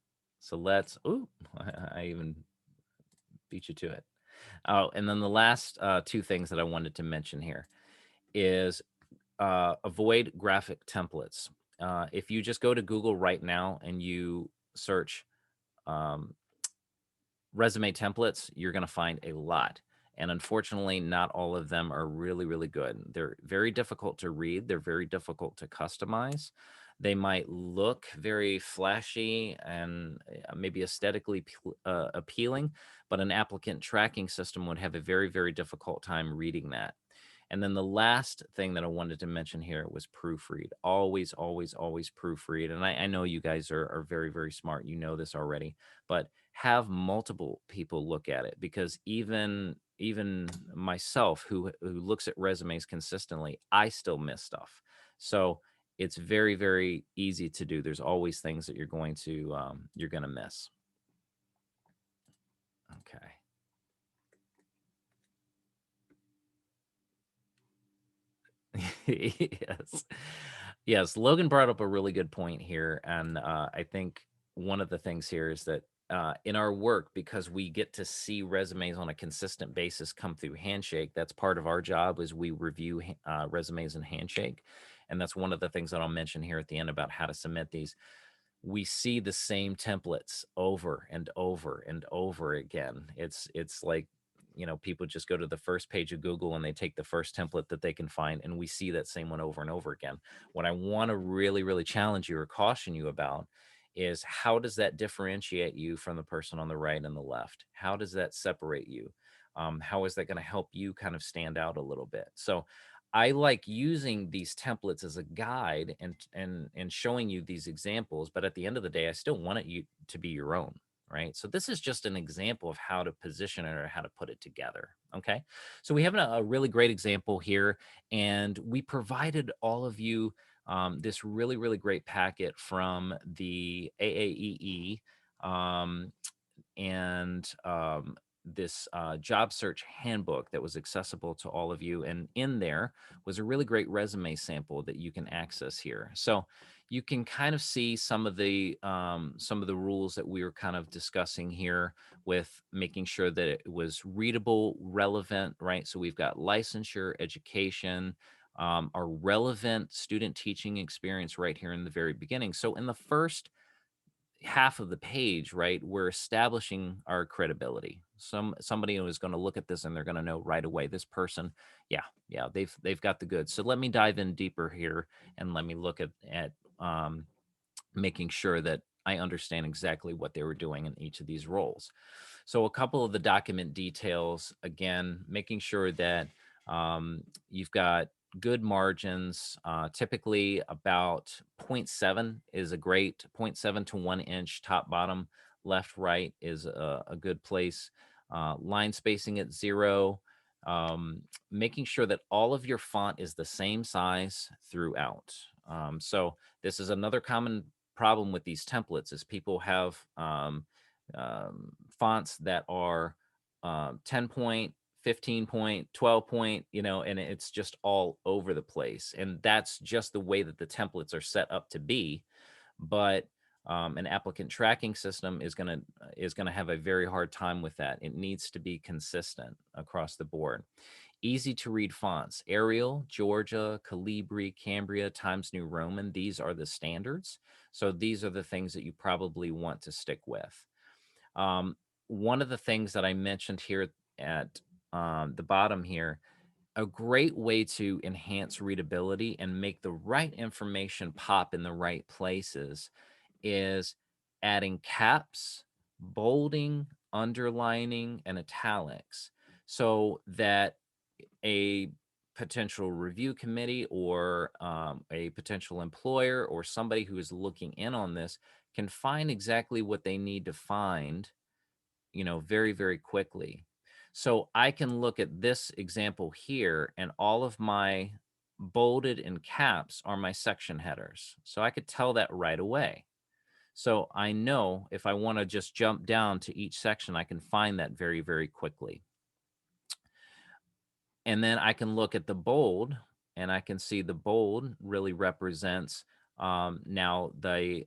So I even beat you to it. Oh, and then the last 2 things that I wanted to mention here is avoid graphic templates. If you just go to Google right now and you search um, resume templates, you're going to find a lot. And unfortunately, not all of them are really, really good. They're very difficult to read. They're very difficult to customize. They might look very flashy and maybe aesthetically appealing, but an applicant tracking system would have a very, very difficult time reading that. And then the last thing that I wanted to mention here was proofread. Always, always, always proofread. And I know you guys are very, very smart. You know this already, but have multiple people look at it, because even myself who looks at resumes consistently, I still miss stuff. So it's very, very easy to do. There's always things that you're going to miss. Okay. Yes. Yes, Logan brought up a really good point here, and I think one of the things here is that in our work, because we get to see resumes on a consistent basis come through Handshake, that's part of our job, is we review resumes in Handshake, and that's one of the things that I'll mention here at the end about how to submit these. We see the same templates over and over and over again. It's like, people just go to the first page of Google and they take the first template that they can find, and we see that same one over and over again. What I want to really, really challenge you or caution you about is, how does that differentiate you from the person on the right and the left? How does that separate you? How is that going to help you kind of stand out a little bit? So I like using these templates as a guide and showing you these examples, but at the end of the day, I still want you to be your own, right? So this is just an example of how to position it or how to put it together. Okay. So we have a really great example here, and we provided all of you this really, really great packet from the AAEE. And this job search handbook that was accessible to all of you. And in there was a really great resume sample that you can access here. So you can kind of see some of the rules that we were kind of discussing here, with making sure that it was readable, relevant, right? So we've got licensure, education, our relevant student teaching experience right here in the very beginning. So in the first half of the page, right, we're establishing our credibility. Somebody who is going to look at this and they're going to know right away, this person, yeah, they've got the goods. So let me dive in deeper here and let me look at making sure that I understand exactly what they were doing in each of these roles. So a couple of the document details, again, making sure that you've got good margins. Typically about zero point 0.7 is a great 0.7 to 1 inch top bottom, left right is a good place. Line spacing at 0. Making sure that all of your font is the same size throughout. So this is another common problem with these templates, is people have fonts that are 10 point, 15 point, 12 point, and it's just all over the place. And that's just the way that the templates are set up to be. But an applicant tracking system is gonna have a very hard time with that. It needs to be consistent across the board. Easy to read fonts: Arial, Georgia, Calibri, Cambria, Times New Roman. These are the standards. So these are the things that you probably want to stick with. Um, One of the things that I mentioned here at the bottom here, a great way to enhance readability and make the right information pop in the right places is adding caps, bolding, underlining, and italics, so that a potential review committee or a potential employer or somebody who is looking in on this can find exactly what they need to find, very, very quickly. So I can look at this example here, and all of my bolded and caps are my section headers. So I could tell that right away. So I know if I want to just jump down to each section, I can find that very, very quickly. And then I can look at the bold, and I can see the bold really represents now the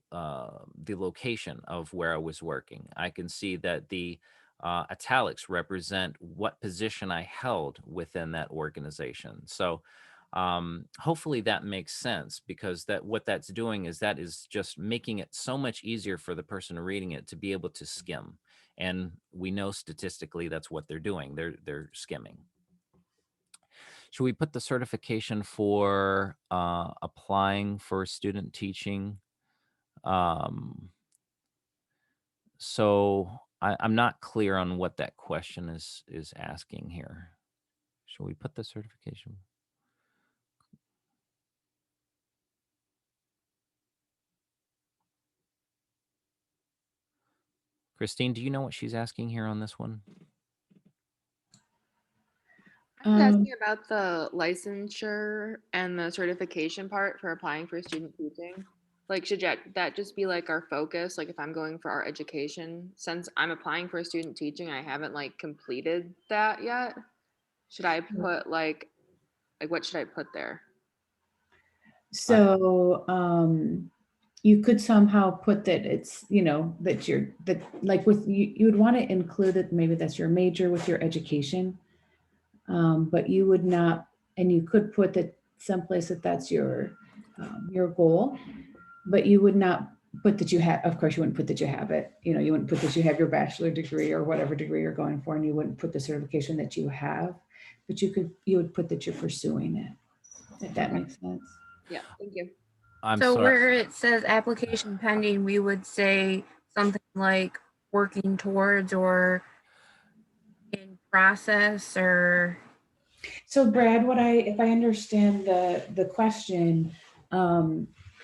location of where I was working. I can see that the italics represent what position I held within that organization. So hopefully that makes sense, because that what that's doing is that is just making it so much easier for the person reading it to be able to skim. And we know statistically that's what they're doing. They're skimming. Should we put the certification for applying for student teaching? Um, I'm not clear on what that question is asking here. Should we put the certification? Christine, do you know what she's asking here on this one? I was asking about the licensure and the certification part for applying for student teaching. Like, should that just be like our focus? Like, if I'm going for our education, since I'm applying for student teaching, I haven't like completed that yet. Should I put like what should I put there? So you could somehow put that it's, that you're that like with you would want to include that maybe that's your major with your education. But you would not, and you could put that someplace that that's your goal, but you would not put that you have, of course, you wouldn't put that you have it, you wouldn't put that you have your bachelor degree or whatever degree you're going for, and you wouldn't put the certification that you have, but you would put that you're pursuing it, if that makes sense. Yeah, thank you. I'm So sorry. where it says application pending, we would say something like working towards or in process or. So Brad, if I understand the question,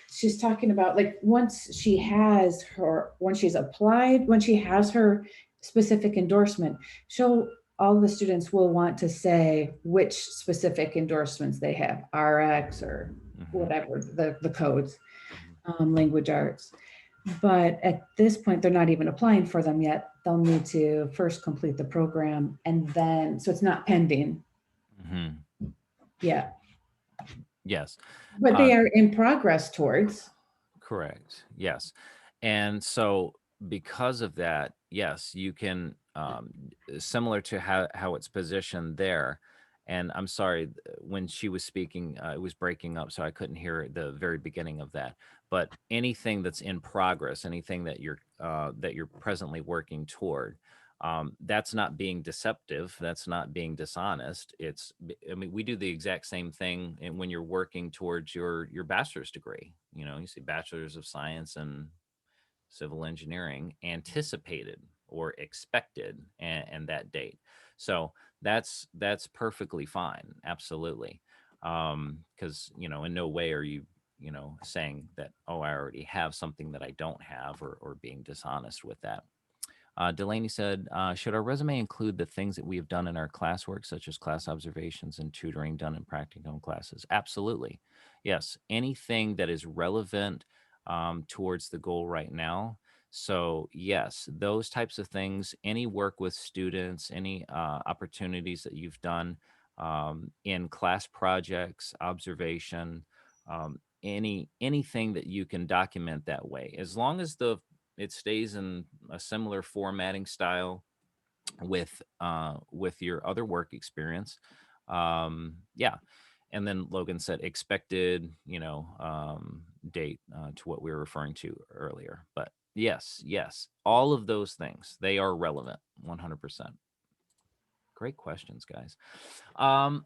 she's talking about like once she's applied, when she has her specific endorsement, all the students will want to say which specific endorsements they have, RX or whatever, the codes, language arts. But at this point, they're not even applying for them yet. They'll need to first complete the program, and then, so it's not pending. Yeah. Yes. But they are in progress towards. Correct. Yes. And so because of that, yes, you can, similar to how it's positioned there. And I'm sorry, when she was speaking, it was breaking up, so I couldn't hear the very beginning of that. But anything that's in progress, anything that you're presently working toward, that's not being deceptive. That's not being dishonest. I mean, we do the exact same thing when you're working towards your bachelor's degree. You see bachelor's of science and civil engineering anticipated or expected, and that date. So that's perfectly fine. Absolutely. Because, in no way are you, saying that, oh, I already have something that I don't have, or being dishonest with that. Delaney said, should our resume include the things that we have done in our classwork, such as class observations and tutoring done in practicum classes? Absolutely. Yes. Anything that is relevant towards the goal right now. So yes, those types of things, any work with students, any opportunities that you've done in class projects, observation, anything that you can document that way, as long as it stays in a similar formatting style with your other work experience, Yeah. And then Logan said expected, date to what we were referring to earlier. But yes, all of those things, they are relevant 100%. Great questions, guys.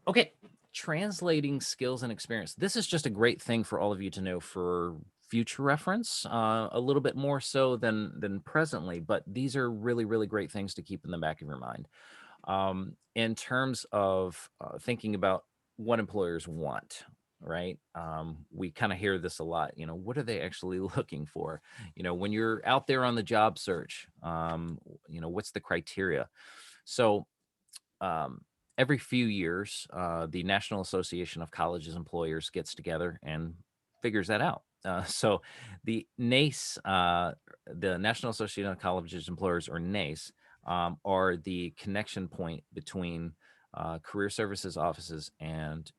Okay, translating skills and experience. This is just a great thing for all of you to know for future reference, a little bit more so than presently, but these are really, really great things to keep in the back of your mind. In terms of thinking about what employers want, right? We kind of hear this a lot. What are they actually looking for? When you're out there on the job search, what's the criteria? So every few years, the National Association of Colleges Employers gets together and figures that out. So the NACE, the National Association of Colleges Employers, or NACE, are the connection point between career services offices and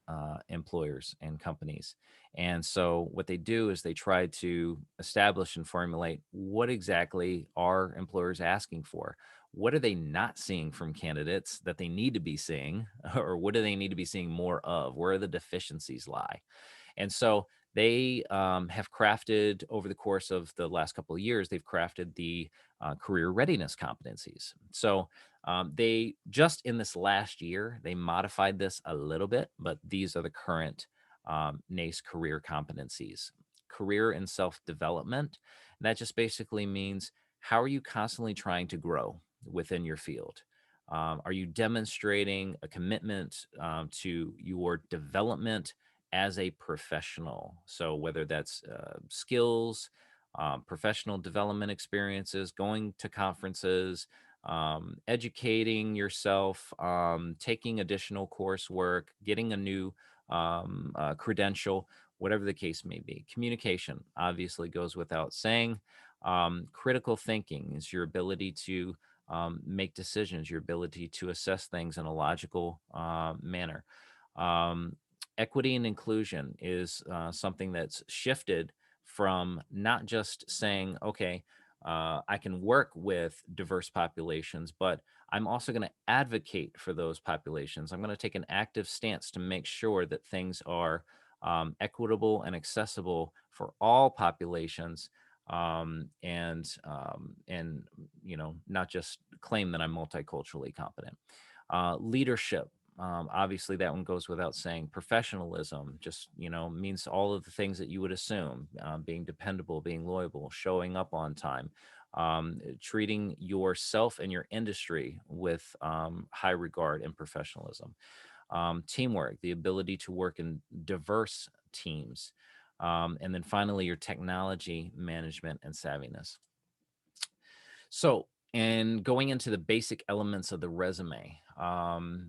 employers and companies. And so what they do is they try to establish and formulate what exactly are employers asking for. What are they not seeing from candidates that they need to be seeing, or what do they need to be seeing more of? Where the deficiencies lie? And so they have crafted, over the course of the last couple of years, they've crafted the career readiness competencies. So they just in this last year, they modified this a little bit, but these are the current NACE career competencies. Career and self-development. And that just basically means, how are you constantly trying to grow within your field? Are you demonstrating a commitment to your development as a professional? So whether that's skills, professional development experiences, going to conferences, educating yourself, taking additional coursework, getting a new credential, whatever the case may be. Communication obviously goes without saying. Critical thinking is your ability to make decisions, your ability to assess things in a logical manner. Equity and inclusion is something that's shifted from not just saying, okay, I can work with diverse populations, but I'm also going to advocate for those populations. I'm going to take an active stance to make sure that things are equitable and accessible for all populations, and not just claim that I'm multiculturally competent. Leadership, obviously that one goes without saying. Professionalism just means all of the things that you would assume: being dependable, being loyal, showing up on time, treating yourself and your industry with high regard and professionalism. Teamwork, the ability to work in diverse teams. And then finally, your technology management and savviness. So, and going into the basic elements of the resume,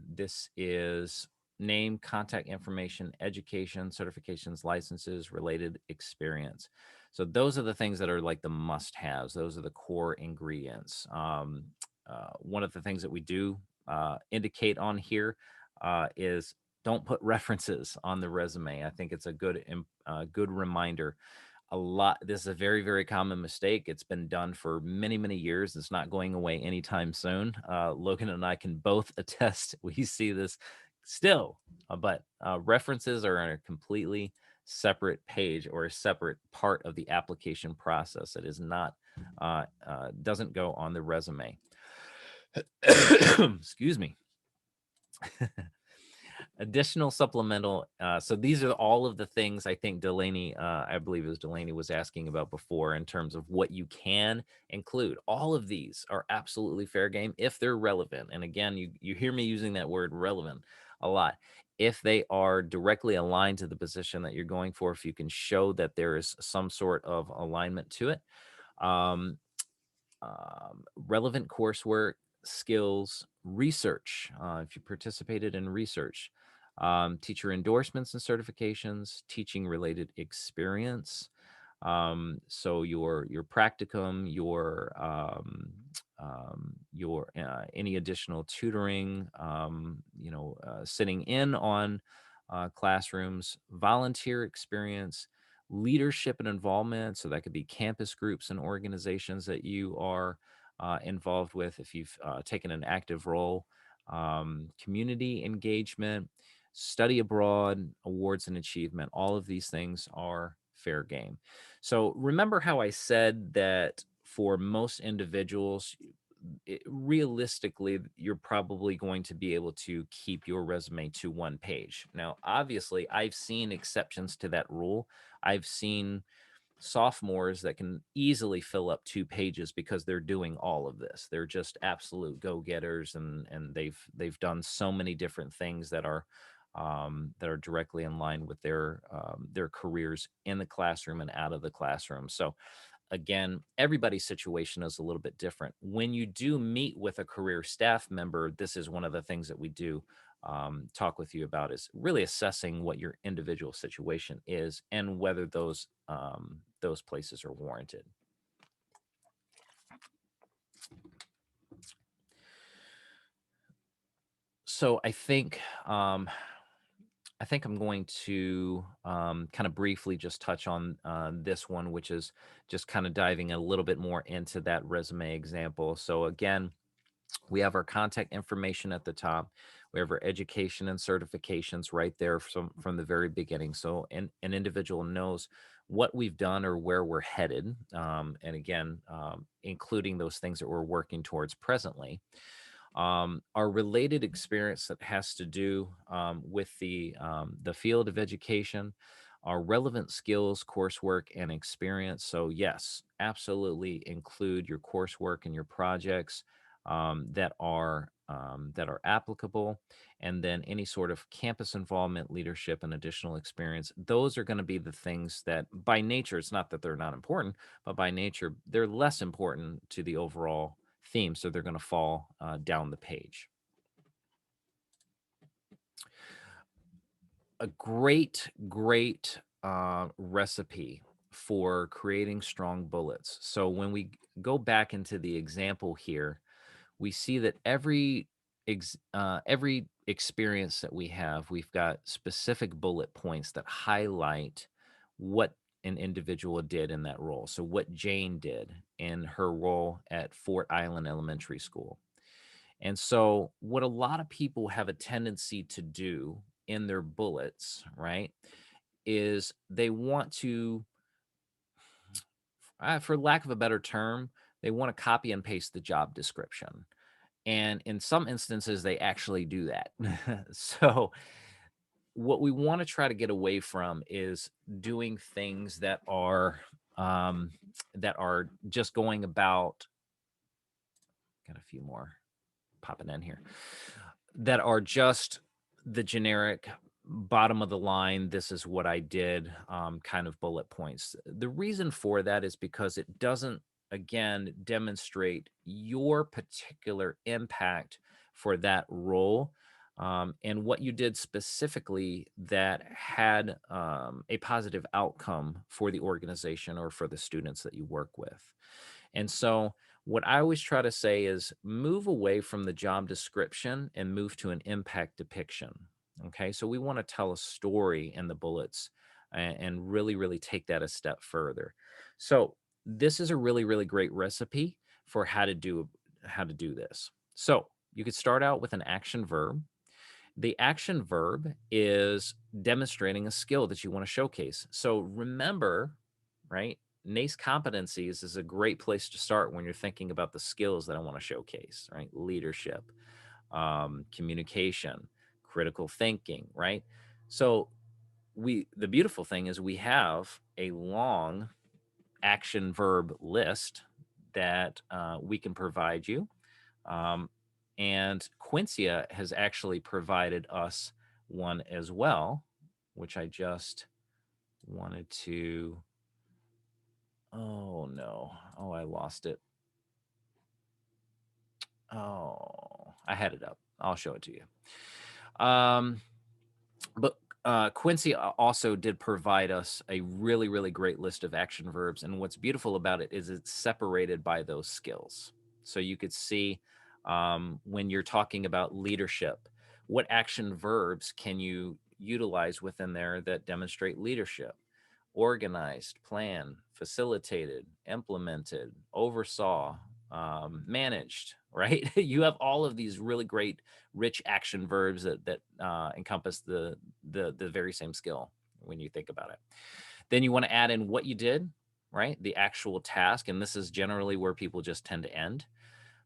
this is name, contact information, education, certifications, licenses, related experience. So those are the things that are like the must-haves. Those are the core ingredients. One of the things that we do indicate on here is, don't put references on the resume. I think it's a good reminder. This is a very, very common mistake. It's been done for many, many years. It's not going away anytime soon. Logan and I can both attest. We see this still, but references are on a completely separate page or a separate part of the application process. It is not, doesn't go on the resume. Excuse me. Additional supplemental. So these are all of the things I think Delaney, I believe it was Delaney, was asking about before in terms of what you can include. All of these are absolutely fair game if they're relevant. And again, you hear me using that word relevant a lot. If they are directly aligned to the position that you're going for, if you can show that there is some sort of alignment to it. Relevant coursework, skills, research, if you participated in research, teacher endorsements and certifications, teaching related experience. So your practicum, your any additional tutoring, sitting in on classrooms, volunteer experience, leadership and involvement. So that could be campus groups and organizations that you are involved with if you've taken an active role. community engagement, study abroad, awards and achievement. All of these things are fair game. So remember how I said that for most individuals, realistically, you're probably going to be able to keep your resume to one page. Now, obviously, I've seen exceptions to that rule. I've seen sophomores that can easily fill up 2 pages because they're doing all of this. They're just absolute go-getters, and they've done so many different things that are directly in line with their careers in the classroom and out of the classroom. So again, everybody's situation is a little bit different. When you do meet with a career staff member, this is one of the things that we do talk with you about, is really assessing what your individual situation is and whether those places are warranted. So I think I'm going to kind of briefly just touch on this one, which is just kind of diving a little bit more into that resume example. So again, we have our contact information at the top. We have our education and certifications right there from the very beginning. So an individual knows what we've done or where we're headed. And again, including those things that we're working towards presently. Our related experience that has to do with the field of education, our relevant skills, coursework, and experience. So yes, absolutely include your coursework and your projects that are applicable, and then any sort of campus involvement, leadership, and additional experience. Those are going to be the things that, by nature, it's not that they're not important, but by nature, they're less important to the overall theme, so they're going to fall down the page. A great recipe for creating strong bullets. So when we go back into the example here, we see that every experience that we have, we've got specific bullet points that highlight what an individual did in that role. So what Jane did in her role at Fort Island Elementary School. And so what a lot of people have a tendency to do in their bullets, right, is they want to, for lack of a better term, they want to copy and paste the job description. And in some instances, they actually do that. So what we want to try to get away from is doing things that are just going about, got a few more popping in here, that are just the generic bottom of the line, this is what I did kind of bullet points. The reason for that is because it doesn't, again, demonstrate your particular impact for that role and what you did specifically that had a positive outcome for the organization or for the students that you work with. And so what I always try to say is move away from the job description and move to an impact depiction. Okay, so we want to tell a story in the bullets and really take that a step further. So this is a really great recipe for how to do this. So you could start out with an action verb. The action verb is demonstrating a skill that you want to showcase. So remember, right? NACE competencies is a great place to start when you're thinking about the skills that I want to showcase, right? Leadership, communication, critical thinking, right? So the beautiful thing is we have a long action verb list that we can provide you. And Quincia has actually provided us one as well, which I just wanted to, oh no, oh, I lost it. Oh, I had it up. I'll show it to you. But Quincy also did provide us a really great list of action verbs. And what's beautiful about it is it's separated by those skills. So you could see when you're talking about leadership, what action verbs can you utilize within there that demonstrate leadership? Organized, planned, facilitated, implemented, oversaw, managed, right? You have all of these really great, rich action verbs that encompass the very same skill when you think about it. Then you want to add in what you did, right? The actual task, and this is generally where people just tend to end.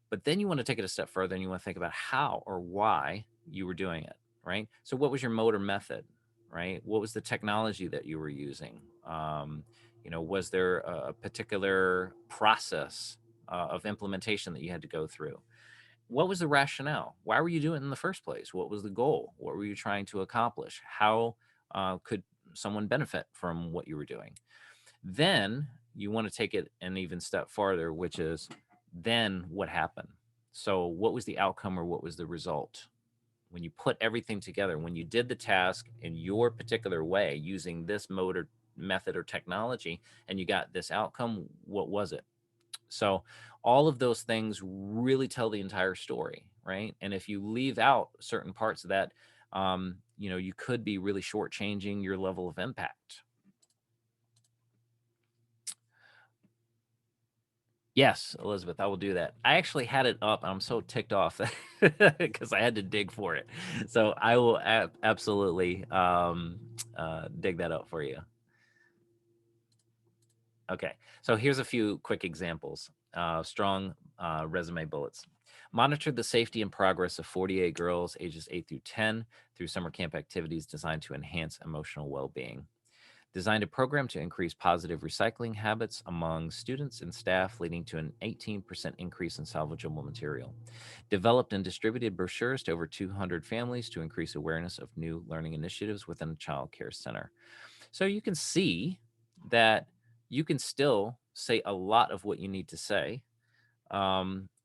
But then you want to take it a step further and you want to think about how or why you were doing it, right? So what was your mode or method, right? What was the technology that you were using? Was there a particular process of implementation that you had to go through? What was the rationale? Why were you doing it in the first place? What was the goal? What were you trying to accomplish? How could someone benefit from what you were doing? Then you want to take it an even step farther, which is then what happened? So what was the outcome or what was the result? When you put everything together, when you did the task in your particular way using this mode or method or technology, and you got this outcome, what was it? So all of those things really tell the entire story, right? And if you leave out certain parts of that, you could be really shortchanging your level of impact. Yes, Elizabeth, I will do that. I actually had it up, and I'm so ticked off because I had to dig for it. So I will absolutely dig that up for you. Okay, so here's a few quick examples. Strong resume bullets. Monitor the safety and progress of 48 girls ages 8 through 10 through summer camp activities designed to enhance emotional well-being. Designed a program to increase positive recycling habits among students and staff, leading to an 18% increase in salvageable material. Developed and distributed brochures to over 200 families to increase awareness of new learning initiatives within a child care center. So you can see that you can still say a lot of what you need to say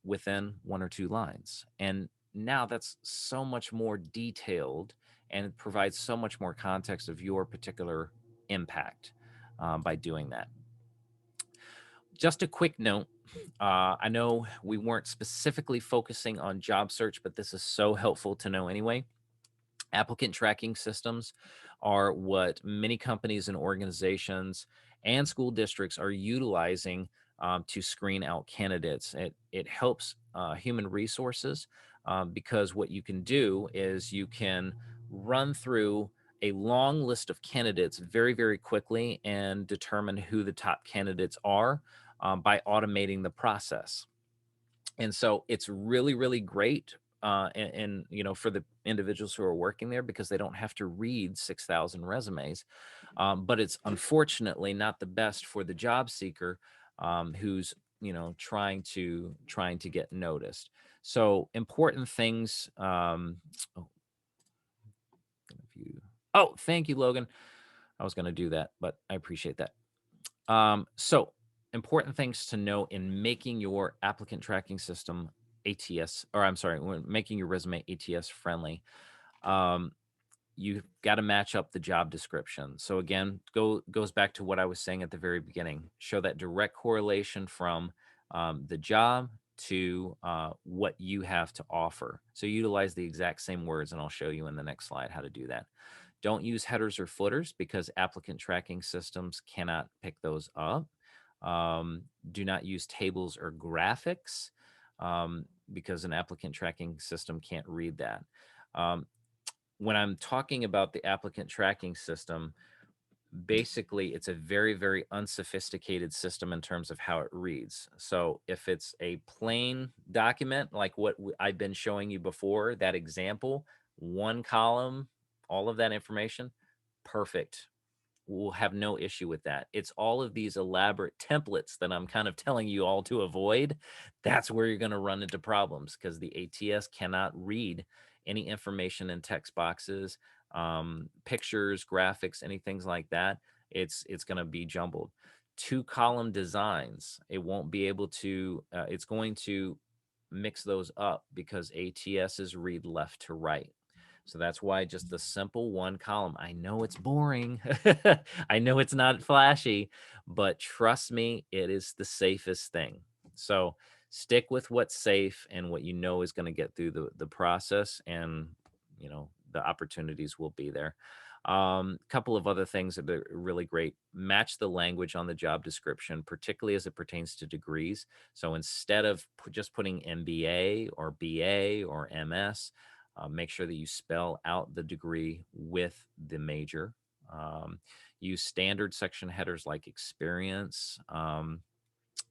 within 1 or 2 lines. And now that's so much more detailed and it provides so much more context of your particular impact by doing that. Just a quick note. I know we weren't specifically focusing on job search, but this is so helpful to know anyway. Applicant tracking systems are what many companies and organizations and school districts are utilizing to screen out candidates. It helps human resources because what you can do is you can run through a long list of candidates very, very quickly and determine who the top candidates are by automating the process. And so it's really, really great and for the individuals who are working there because they don't have to read 6,000 resumes. But it's unfortunately not the best for the job seeker who's trying to get noticed. So important things. Thank you, Logan. I was going to do that, but I appreciate that. So important things to know in making your applicant tracking system ATS, or I'm sorry, when making your resume ATS friendly. You've got to match up the job description. So again, goes back to what I was saying at the very beginning. Show that direct correlation from the job to what you have to offer. So utilize the exact same words, and I'll show you in the next slide how to do that. Don't use headers or footers because applicant tracking systems cannot pick those up. Do not use tables or graphics because an applicant tracking system can't read that. When I'm talking about the applicant tracking system, basically it's a very, very unsophisticated system in terms of how it reads. So if it's a plain document, like what I've been showing you before, that example, 1 column, all of that information, perfect. We'll have no issue with that. It's all of these elaborate templates that I'm kind of telling you all to avoid. That's where you're going to run into problems because the ATS cannot read any information in text boxes, pictures, graphics, anything like that. It's going to be jumbled. 2-column designs, it won't be able to, it's going to mix those up because ATSs read left to right. So that's why just the simple 1 column. I know it's boring. I know it's not flashy, but trust me, it is the safest thing. So stick with what's safe and what is going to get through the process, and the opportunities will be there. Couple of other things that are really great. Match the language on the job description, particularly as it pertains to degrees. So instead of just putting MBA or BA or MS, make sure that you spell out the degree with the major. Use standard section headers like experience,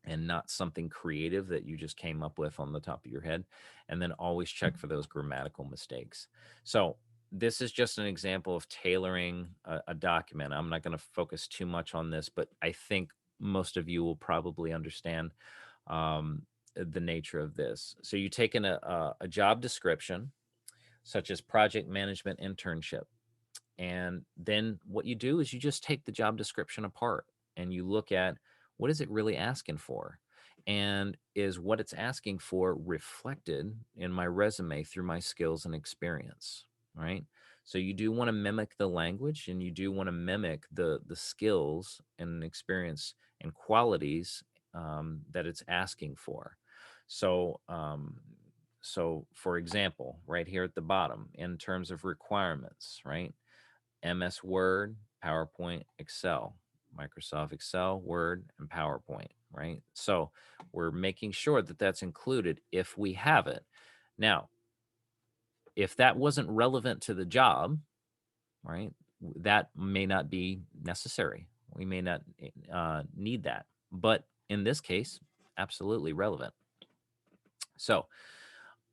and not something creative that you just came up with on the top of your head. And then always check for those grammatical mistakes. So this is just an example of tailoring a document. I'm not going to focus too much on this, but I think most of you will probably understand the nature of this. So you take in a job description, such as project management internship. And then what you do is you just take the job description apart and you look at what is it really asking for? And is what it's asking for reflected in my resume through my skills and experience, right? So you do want to mimic the language and you do want to mimic the skills and experience and qualities that it's asking for. So, so for example, right here at the bottom, in terms of requirements, right? MS Word, PowerPoint, Excel, Microsoft Excel, Word, and PowerPoint, right? So we're making sure that that's included if we have it. Now, if that wasn't relevant to the job, right, that may not be necessary. We may not need that. But in this case, absolutely relevant. So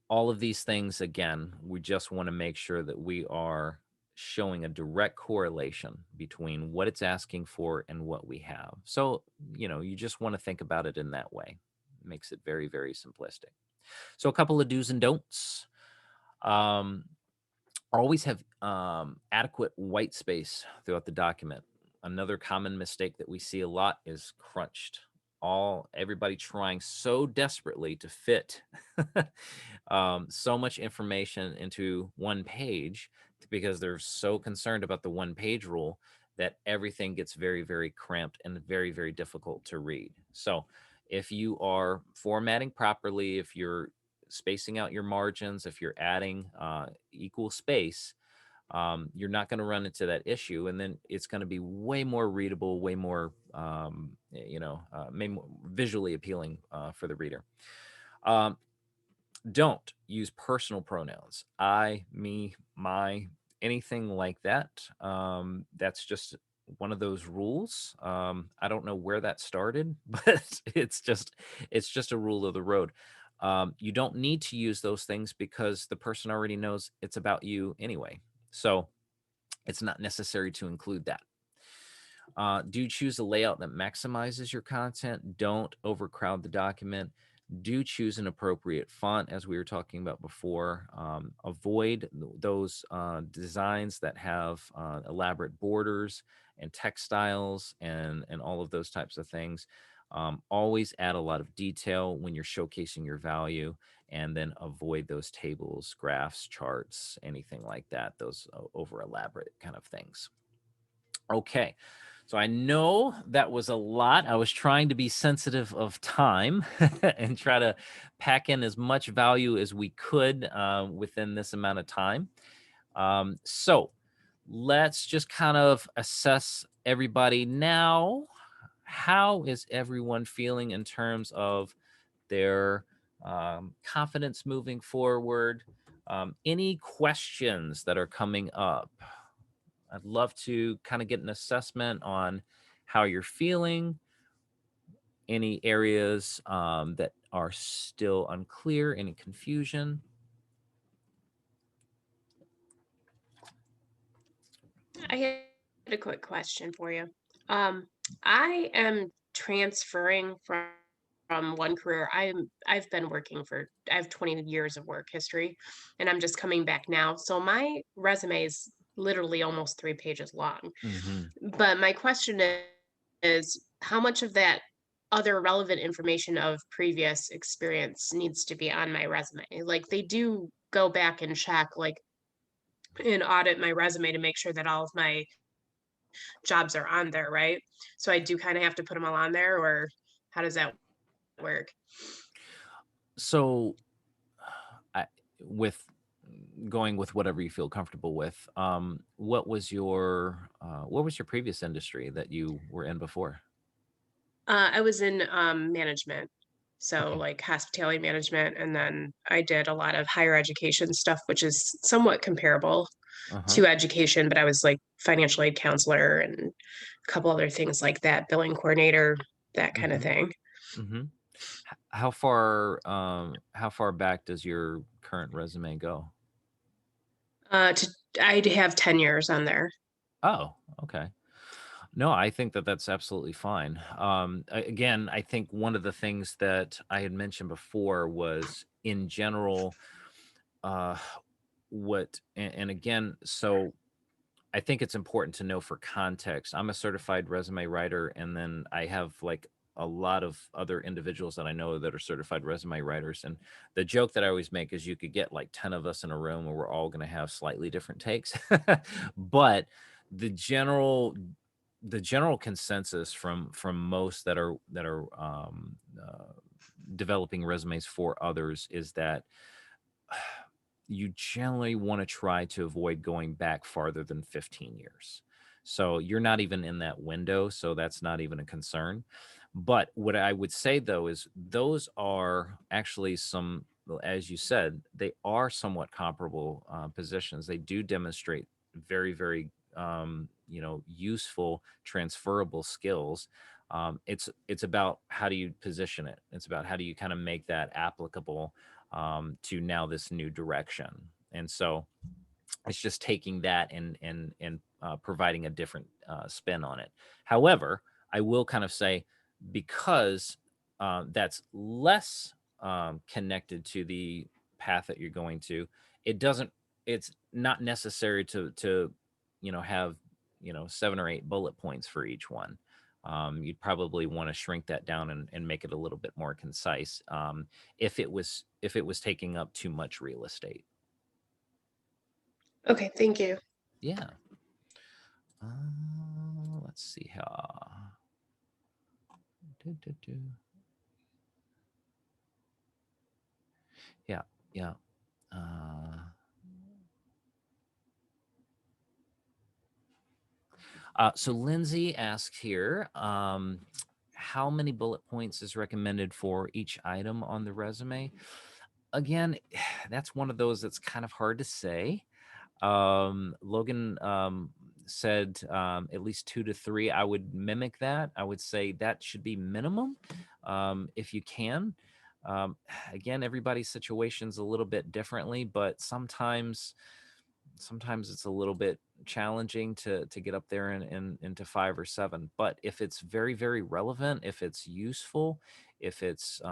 all of these things, again, we just want to make sure that we are showing a direct correlation between what it's asking for and what we have. So, you just want to think about it in that way. It makes it very, very simplistic. So a couple of do's and don'ts. Always have adequate white space throughout the document. Another common mistake that we see a lot is crunched. Everybody trying so desperately to fit so much information into one page because they're so concerned about the one page rule that everything gets very, very cramped and very, very difficult to read. So if you are formatting properly, if you're spacing out your margins, if you're adding equal space, you're not going to run into that issue. And then it's going to be way more readable, way more, visually appealing for the reader. Don't use personal pronouns. I, me, my, anything like that. That's just one of those rules. I don't know where that started, but it's just a rule of the road. You don't need to use those things because the person already knows it's about you anyway. So it's not necessary to include that. Do choose a layout that maximizes your content. Don't overcrowd the document. Do choose an appropriate font, as we were talking about before. Avoid those designs that have elaborate borders and textiles and all of those types of things. Always add a lot of detail when you're showcasing your value, and then avoid those tables, graphs, charts, anything like that, those over elaborate kind of things. Okay. So I know that was a lot. I was trying to be sensitive of time and try to pack in as much value as we could within this amount of time. So let's just kind of assess everybody now. How is everyone feeling in terms of their confidence moving forward? Any questions that are coming up? I'd love to kind of get an assessment on how you're feeling, any areas that are still unclear, any confusion. I had a quick question for you. I am transferring from one career. I've been working I have 20 years of work history, and I'm just coming back now. So my resume is literally almost 3 pages long. But my question is how much of that other relevant information of previous experience needs to be on my resume? Like they do go back and check and audit my resume to make sure that all of my jobs are on there, right? So I do kind of have to put them all on there, or how does that work? So with going with whatever you feel comfortable with. What was your previous industry that you were in before? I was in management, so Okay. like hospitality management, and then I did a lot of higher education stuff, which is somewhat comparable Uh-huh. to education, but I was like financial aid counselor and a couple other things like that, billing coordinator, that kind of Mm-hmm. thing. Mm-hmm. How far back does your current resume go? To I have 10 years on there. Oh, okay. No, I think that that's absolutely fine. Again, I think one of the things that I had mentioned before was in general, uh, and again, so I think it's important to know for context. I'm a certified resume writer, and then I have like a lot of other individuals that I know that are certified resume writers. And the joke that I always make is you could get like 10 of us in a room and we're all going to have slightly different takes. But the general consensus from most that are developing resumes for others is that you generally want to try to avoid going back farther than 15 years. So you're not even in that window, so that's not even a concern. But what I would say though is those are actually some, well, as you said, they are somewhat comparable positions. They do demonstrate very, very useful transferable skills. It's about how do you position it. It's about how do you kind of make that applicable to now this new direction. And so it's just taking that and providing a different spin on it. However, I will kind of say because that's less connected to the path that you're going to, it doesn't. It's not necessary to have 7 or 8 bullet points for each one. You'd probably want to shrink that down and make it a little bit more concise if it was taking up too much real estate. Okay, thank you. Yeah. Let's see how. Do, do, do. Yeah, yeah. So Lindsay asks here, how many bullet points is recommended for each item on the resume? Again, that's one of those that's kind of hard to say. Logan said at least 2 to 3. I would mimic that. I would say that should be minimum if you can. Um, Again, everybody's situation's a little bit differently, but sometimes it's a little bit challenging to get up there and into 5 or 7. But if it's very, very relevant, if it's useful, if it's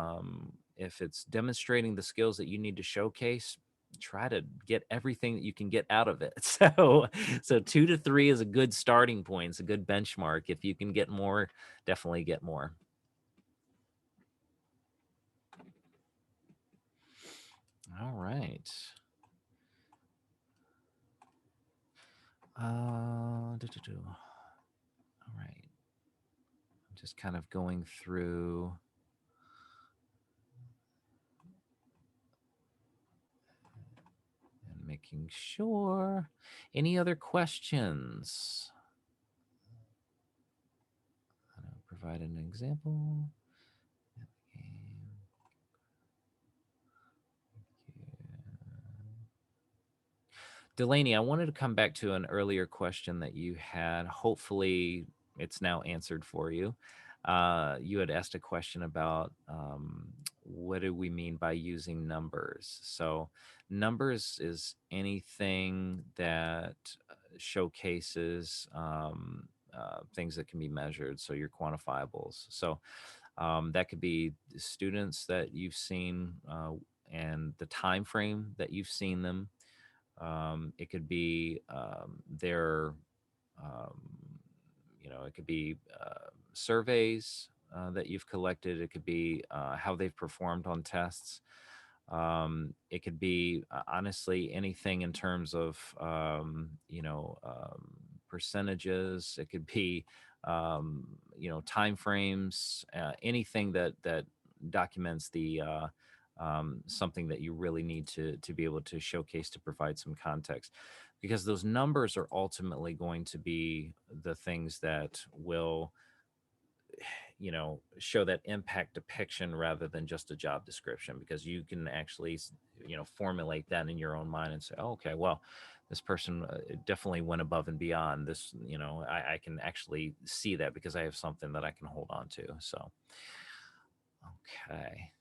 demonstrating the skills that you need to showcase, try to get everything that you can get out of it. So 2 to 3 is a good starting point. It's a good benchmark. If you can get more, definitely get more. All right. All right. I'm just kind of going through. And making sure. Any other questions? I'll provide an example. Delaney, I wanted to come back to an earlier question that you had. Hopefully, it's now answered for you. You had asked a question about what do we mean by using numbers? So, numbers is anything that showcases things that can be measured. So, your quantifiables. So, that could be the students that you've seen and the time frame that you've seen them. It could be um, it could be surveys that you've collected. It could be how they've performed on tests. It could be honestly anything in terms of percentages. It could be time frames. Anything that documents the something that you really need to be able to showcase to provide some context, because those numbers are ultimately going to be the things that will, show that impact depiction rather than just a job description, because you can actually formulate that in your own mind and say, oh, okay, well, this person definitely went above and beyond this. I can actually see that because I have something that I can hold on to. So okay.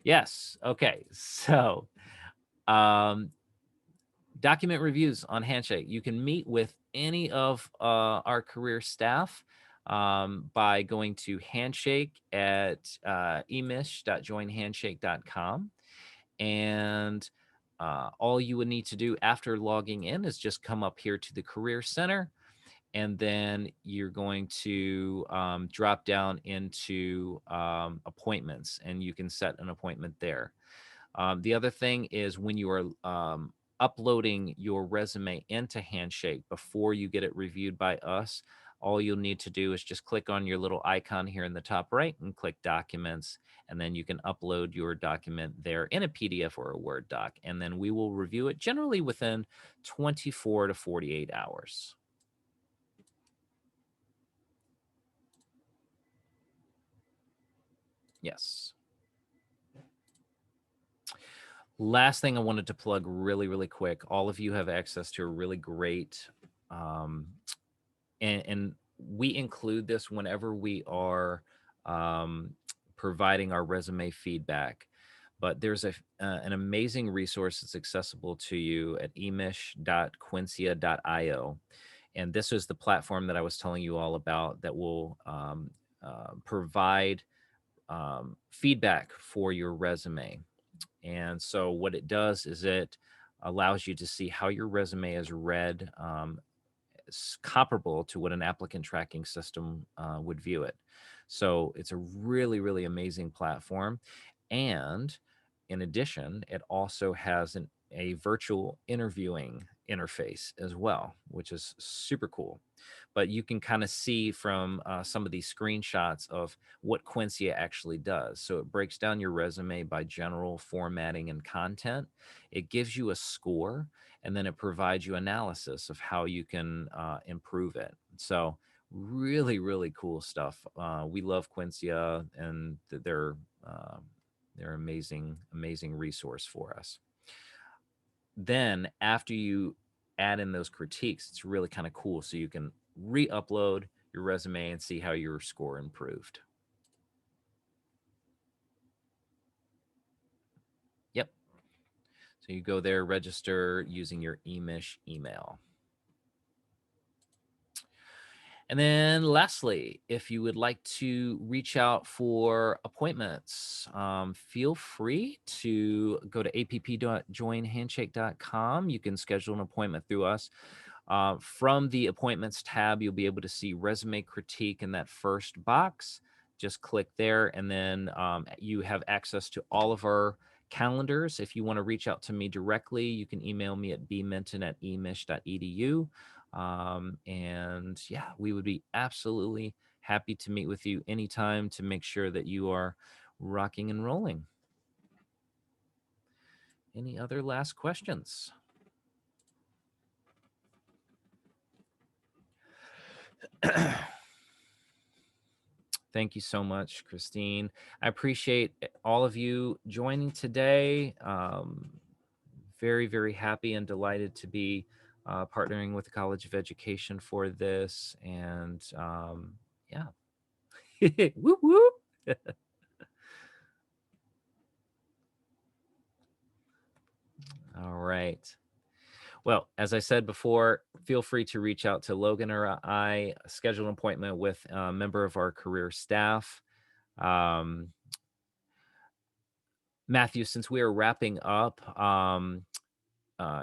Yes. Okay. So document reviews on Handshake. You can meet with any of our career staff by going to Handshake at emish.joinhandshake.com. And all you would need to do after logging in is just come up here to the Career Center, and then you're going to drop down into appointments, and you can set an appointment there. The other thing is, when you are uploading your resume into Handshake before you get it reviewed by us, all you'll need to do is just click on your little icon here in the top right and click Documents, and then you can upload your document there in a PDF or a Word doc, and then we will review it generally within 24 to 48 hours. Yes. Last thing I wanted to plug really, really quick. All of you have access to a really great, and we include this whenever we are providing our resume feedback. But there's an amazing resource that's accessible to you at emish.quincia.io. And this is the platform that I was telling you all about that will provide feedback for your resume. And so what it does is it allows you to see how your resume is read, comparable to what an applicant tracking system would view it. So it's a really, really amazing platform. And in addition, it also has a virtual interviewing interface as well, which is super cool. But you can kind of see from some of these screenshots of what Quincia actually does. So it breaks down your resume by general formatting and content. It gives you a score, and then it provides you analysis of how you can improve it. So really, really cool stuff. We love Quincia, and they're amazing, amazing resource for us. Then after you add in those critiques, it's really kind of cool. So you can re-upload your resume and see how your score improved. Yep. So you go there, register using your Emish email. And then lastly, if you would like to reach out for appointments, feel free to go to app.joinhandshake.com. You can schedule an appointment through us. From the appointments tab, you'll be able to see resume critique in that first box. Just click there, and then you have access to all of our calendars. If you want to reach out to me directly, you can email me at bminton@emish.edu. And yeah, we would be absolutely happy to meet with you anytime to make sure that you are rocking and rolling. Any other last questions? Thank you so much, Christine. I appreciate all of you joining today. Very, very happy and delighted to be partnering with the College of Education for this. And yeah. Whoop, whoop. All right. Well, as I said before, feel free to reach out to Logan or I, schedule an appointment with a member of our career staff. Matthew, since we are wrapping up,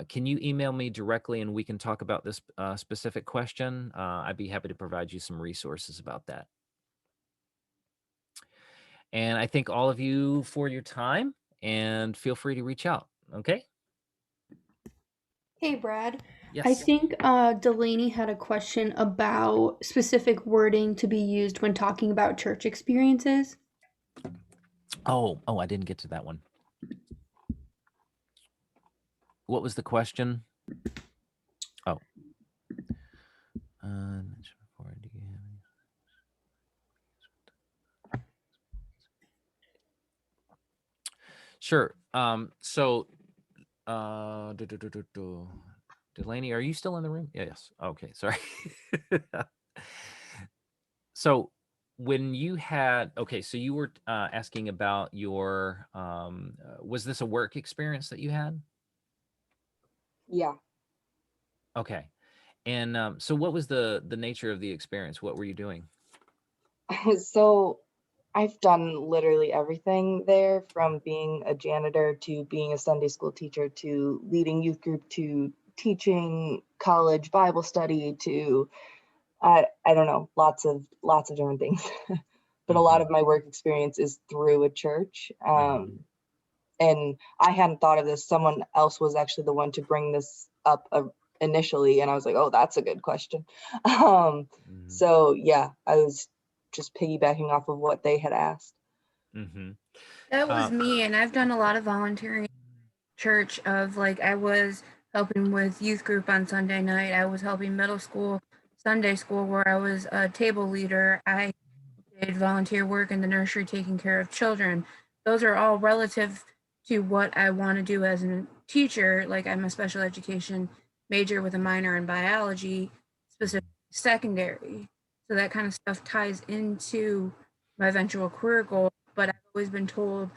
can you email me directly and we can talk about this specific question? I'd be happy to provide you some resources about that. And I thank all of you for your time, and feel free to reach out. Okay? Hey, Brad. Yes. I think Delaney had a question about specific wording to be used when talking about church experiences. Oh, I didn't get to that one. What was the question? Oh. Sure. So, Delaney, are you still in the room? Yes. Okay. Sorry. So, when you had, okay, so you were asking about your, was this a work experience that you had? Yeah. Okay. And so what was the nature of the experience? What were you doing? So I've done literally everything there, from being a janitor to being a Sunday school teacher to leading youth group to teaching college Bible study to I don't know, lots of different things. But a lot of my work experience is through a church. And I hadn't thought of this. Someone else was actually the one to bring this up initially, and I was like, oh, that's a good question. So yeah, I was just piggybacking off of what they had asked. That was me, and I've done a lot of volunteering at church. Of like, I was helping with youth group on Sunday night. I was helping middle school Sunday school, where I was a table leader. I did volunteer work in the nursery taking care of children. Those are all relative to what I want to do as a teacher. Like, I'm a special education major with a minor in biology, specifically secondary. So that kind of stuff ties into my eventual career goal. But I've always been told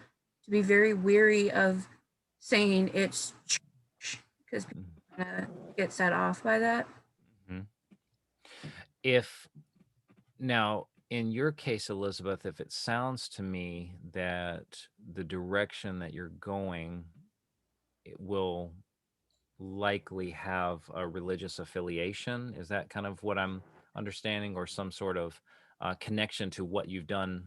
to be very weary of saying it's church, because people kind of get set off by that. If now, in your case, Elizabeth, if it sounds to me that the direction that you're going, it will likely have a religious affiliation. Is that kind of what I'm understanding, or some sort of connection to what you've done?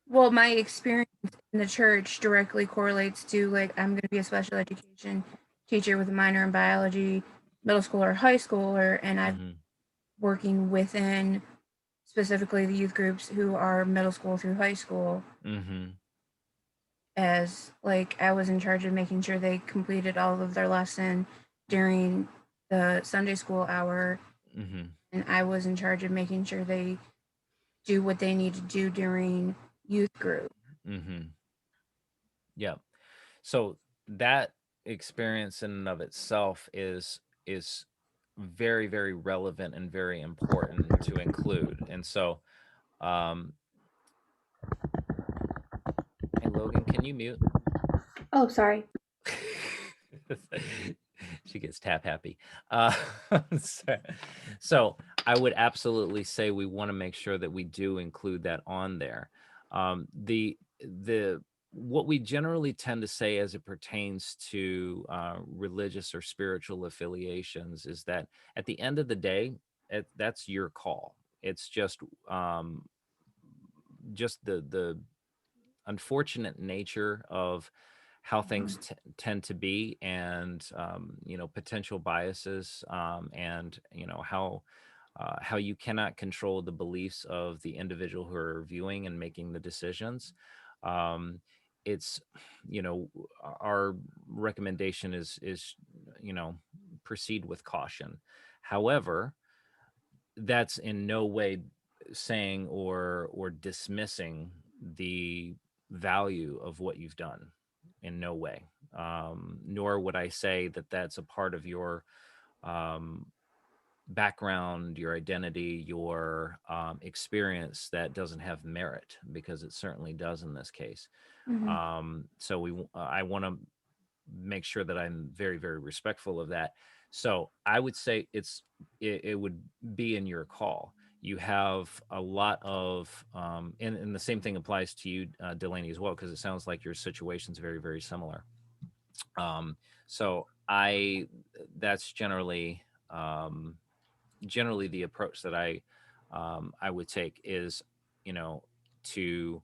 Well, my experience in the church directly correlates to, like, I'm going to be a special education teacher with a minor in biology, middle school or high schooler, and I'm working within specifically the youth groups who are middle school through high school. As like, I was in charge of making sure they completed all of their lesson during the Sunday school hour, and I was in charge of making sure they do what they need to do during youth group. Yeah. So that experience in and of itself is very, very relevant and very important to include. And so, hey Logan, can you mute? Oh, sorry. She gets tap happy. So I would absolutely say we want to make sure that we do include that on there. The what we generally tend to say as it pertains to religious or spiritual affiliations is that at the end of the day, that's your call. It's just the unfortunate nature of how things tend to be, and potential biases, and how you cannot control the beliefs of the individual who are viewing and making the decisions. It's our recommendation is proceed with caution. However, that's in no way saying or dismissing the value of what you've done, in no way. Nor would I say that that's a part of your background, your identity, your experience that doesn't have merit, because it certainly does in this case. So I want to make sure that I'm very, very respectful of that. So I would say it would be in your call. You have a lot of, and the same thing applies to you, Delaney, as well, because it sounds like your situation's very, very similar. So that's generally the approach that I would take is, to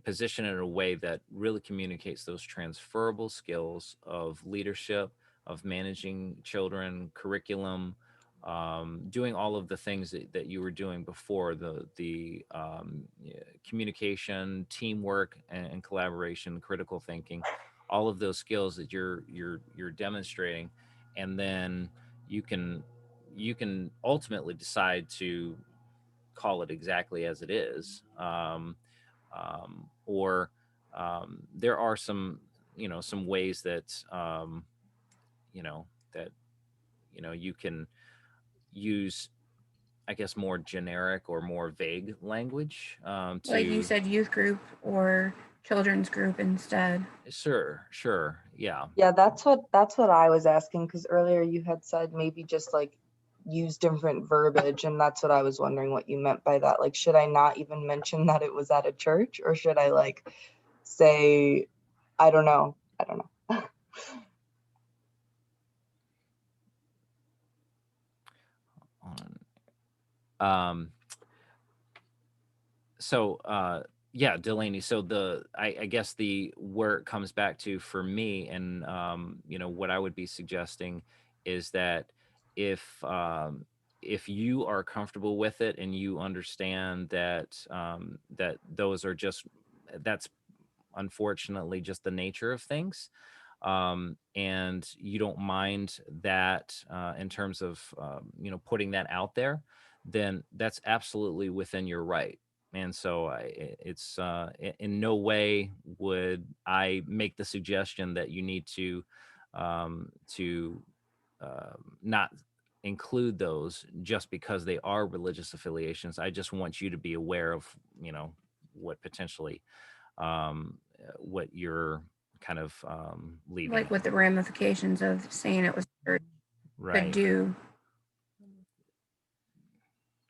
position it in a way that really communicates those transferable skills of leadership, of managing children, curriculum, doing all of the things that you were doing before, the communication, teamwork, and collaboration, critical thinking, all of those skills that you're demonstrating, and then you can ultimately decide to call it exactly as it is, or there are some some ways that you know that you can use, I guess, more generic or more vague language Like you to. said, youth group or children's group instead. Sure, yeah. Yeah, that's what I was asking, because earlier you had said maybe just like use different verbiage, and that's what I was wondering what you meant by that. Like, should I not even mention that it was at a church, or should I like say, I don't know. um yeah, Delaney, so I guess the where it comes back to for me, and what I would be suggesting is that if you are comfortable with it and you understand that those are just, that's unfortunately just the nature of things, and you don't mind that in terms of putting that out there, then that's absolutely within your right. And so it's in no way would I make the suggestion that you need to not include those just because they are religious affiliations. I just want you to be aware of what potentially what you're kind of leaving. Like with the ramifications of saying it was church could Right. do.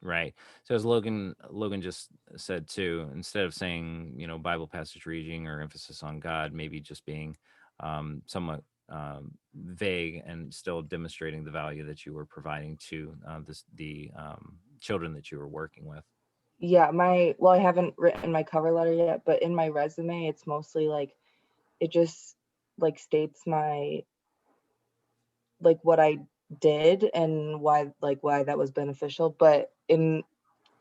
Right. So as Logan just said too, instead of saying, Bible passage reading or emphasis on God, maybe just being somewhat vague and still demonstrating the value that you were providing to the children that you were working with. Yeah, I haven't written my cover letter yet, but in my resume, it's mostly like, it just like states my, like what I did and why that was beneficial. But in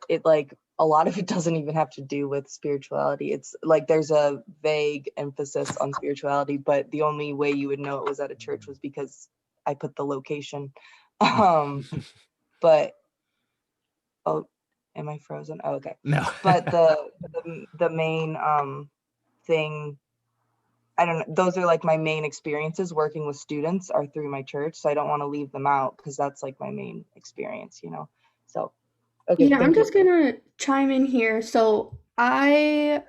it, like a lot of it doesn't even have to do with spirituality. It's like there's a vague emphasis on spirituality, but the only way you would know it was at a church was because I put the location. But oh, am I frozen? Oh, okay. No. But the main thing, I don't know, those are like my main experiences working with students are through my church, so I don't want to leave them out because that's like my main experience, So okay, Yeah, I'm thank you. just gonna chime in here. So I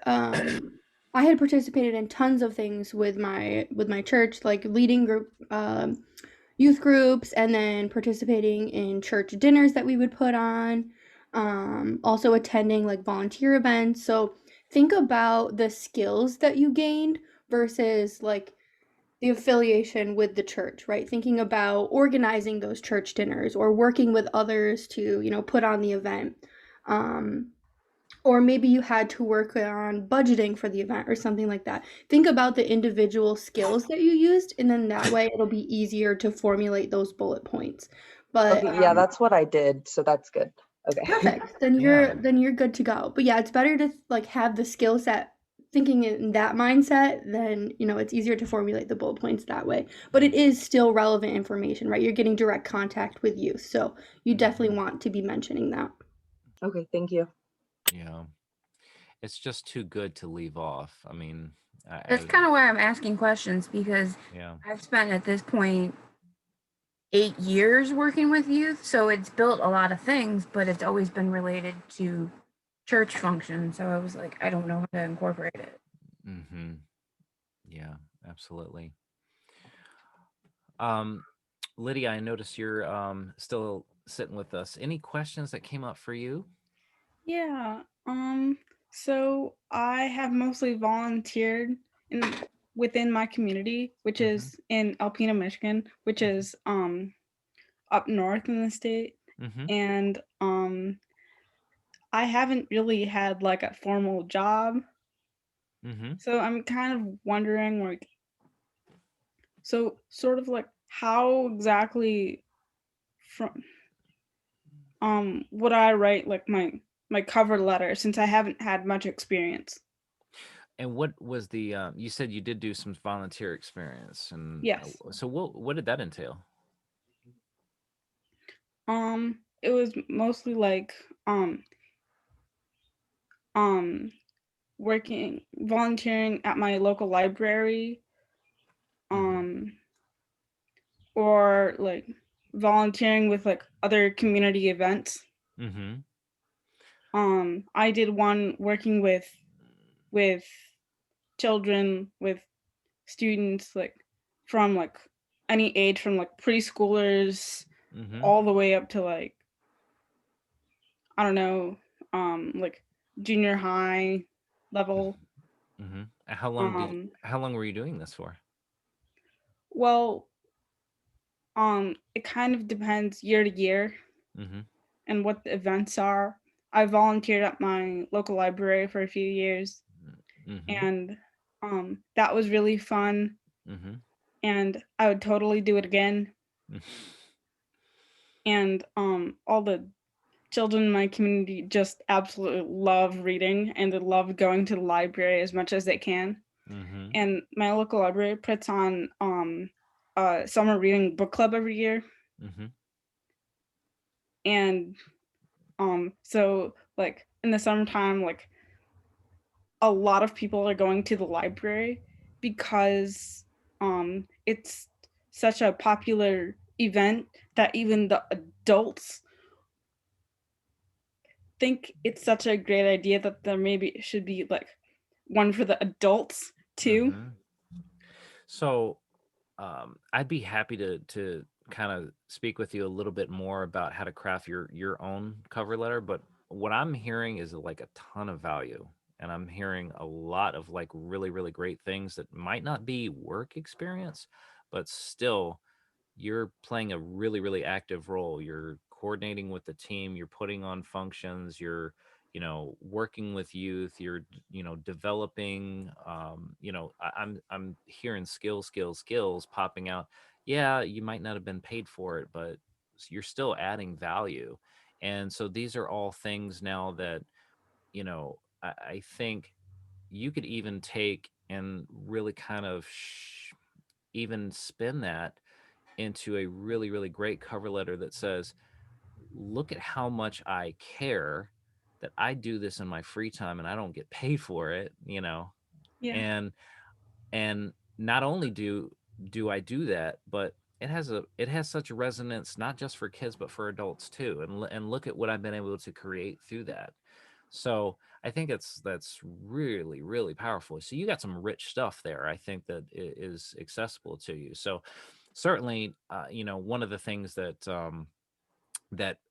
had participated in tons of things with my church, like leading group youth groups, and then participating in church dinners that we would put on, also attending like volunteer events. So think about the skills that you gained versus like the affiliation with the church, right? Thinking about organizing those church dinners or working with others to, put on the event. Um, or maybe you had to work on budgeting for the event or something like that. Think about the individual skills that you used, and then that way it'll be easier to formulate those bullet points. But Okay, yeah, that's what I did, so that's good. Okay. perfect. Then you're good to go. But yeah, it's better to like have the skill set thinking in that mindset, then it's easier to formulate the bullet points that way. But it is still relevant information, right? You're getting direct contact with youth, so you definitely want to be mentioning that. Okay, thank you. Yeah. It's just too good to leave off. I mean, That's kind of why I'm asking questions, because yeah. I've spent at this point 8 years working with youth, so it's built a lot of things, but it's always been related to church function. So I was like, I don't know how to incorporate it. Mm-hmm. Yeah, absolutely. Lydia, I notice you're still sitting with us. Any questions that came up for you? Yeah. So I have mostly volunteered within my community, which is in Alpena, Michigan, which is up north in the state. And I haven't really had like a formal job. So I'm kind of wondering, like, so sort of like how exactly from would I write like my cover letter, since I haven't had much experience. And what was the you said you did do some volunteer experience, and Yes. so what did that entail? It was mostly like um volunteering at my local library, or like volunteering with like other community events. Mm-hmm. I did one working with children, with students, like from like any age, from like preschoolers Mm-hmm. all the way up to like, I don't know, like junior high level. Mm-hmm. Um How long were you doing this for? well, it kind of depends year to year Mm-hmm. and what the events are. I volunteered at my local library for a few years, Mm-hmm. and that was really fun, Mm-hmm. and I would totally do it again. And all the children in my community just absolutely love reading, and they love going to the library as much as they can. Mm-hmm. And my local library puts on a summer reading book club every year. Mm-hmm. And so like in the summertime, like a lot of people are going to the library because it's such a popular event that even the adults think it's such a great idea that there maybe should be like one for the adults too. Mm-hmm. So I'd be happy to kind of speak with you a little bit more about how to craft your own cover letter, but what I'm hearing is like a ton of value, and I'm hearing a lot of like really great things that might not be work experience, but still you're playing a really active role. You're coordinating with the team, you're putting on functions, you're working with youth, you're developing, I'm hearing skills popping out. Yeah, you might not have been paid for it, but you're still adding value. And so these are all things now that I think you could even take and really kind of even spin that into a really great cover letter that says, look at how much I care, that I do this in my free time and I don't get paid for it, Yeah. and not only do I do that, but it has such resonance, not just for kids but for adults too, and look at what I've been able to create through that. So I think that's really powerful. So you got some rich stuff there, I think, that is accessible to you. So certainly, one of the things that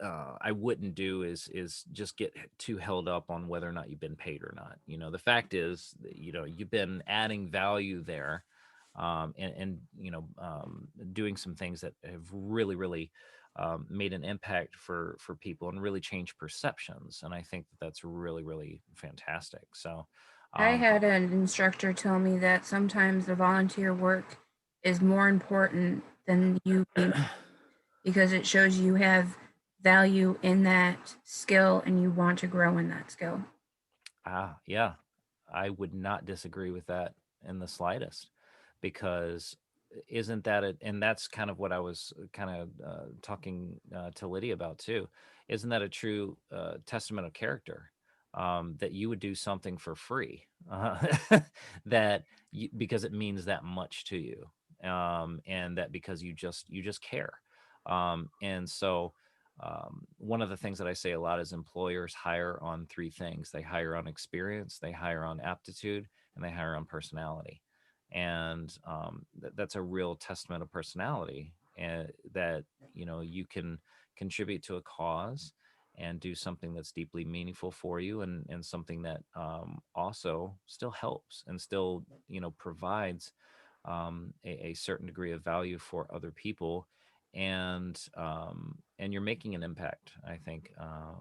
I wouldn't do is just get too held up on whether or not you've been paid or not. The fact is that, you've been adding value there, and doing some things that have really made an impact for people and really changed perceptions. And I think that that's really fantastic. So, I um, had an instructor tell me that sometimes the volunteer work is more important than you being, because it shows you have value in that skill and you want to grow in that skill. yeah, I would not disagree with that in the slightest, because isn't that it? And that's kind of what I was kind of talking to Lydia about too. Isn't that a true testament of character? That you would do something for free, because it means that much to you, and that because you just care. And so one of the things that I say a lot is employers hire on three things: they hire on experience, they hire on aptitude, and they hire on personality. And that's a real testament of personality, and that you can contribute to a cause and do something that's deeply meaningful for you, and something that also still helps and still provides a certain degree of value for other people. And you're making an impact, I think,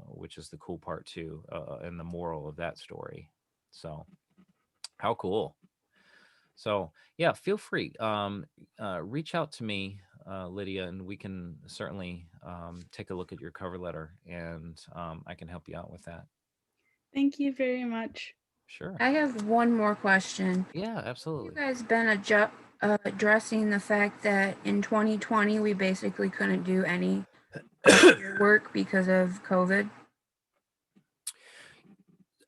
which is the cool part too, and the moral of that story. So how cool. So yeah, feel free, reach out to me Lydia, and we can certainly take a look at your cover letter, and I can help you out with that. Thank you very much. Sure. I have one more question. Yeah, absolutely. You guys been addressing the fact that in 2020 we basically couldn't do any work because of COVID?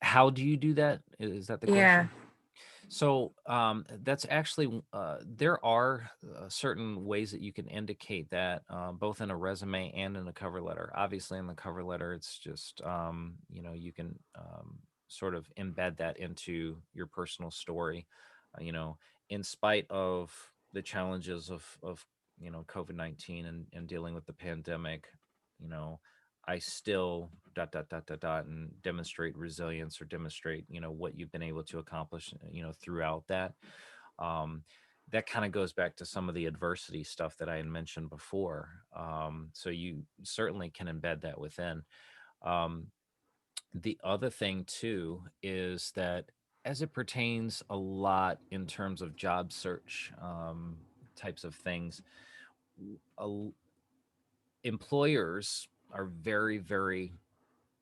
How do you do that? Is that the question? Yeah. So that's actually, there are certain ways that you can indicate that, both in a resume and in a cover letter. Obviously, in the cover letter, it's just, you can sort of embed that into your personal story. In spite of the challenges of COVID-19 and dealing with the pandemic, you know, I still dot dot dot dot dot and demonstrate resilience or demonstrate what you've been able to accomplish throughout that. um, that kind of goes back to some of the adversity stuff that I had mentioned before. So you certainly can embed that within. um, the other thing too is that as it pertains a lot in terms of job search types of things, a, employers are very, very,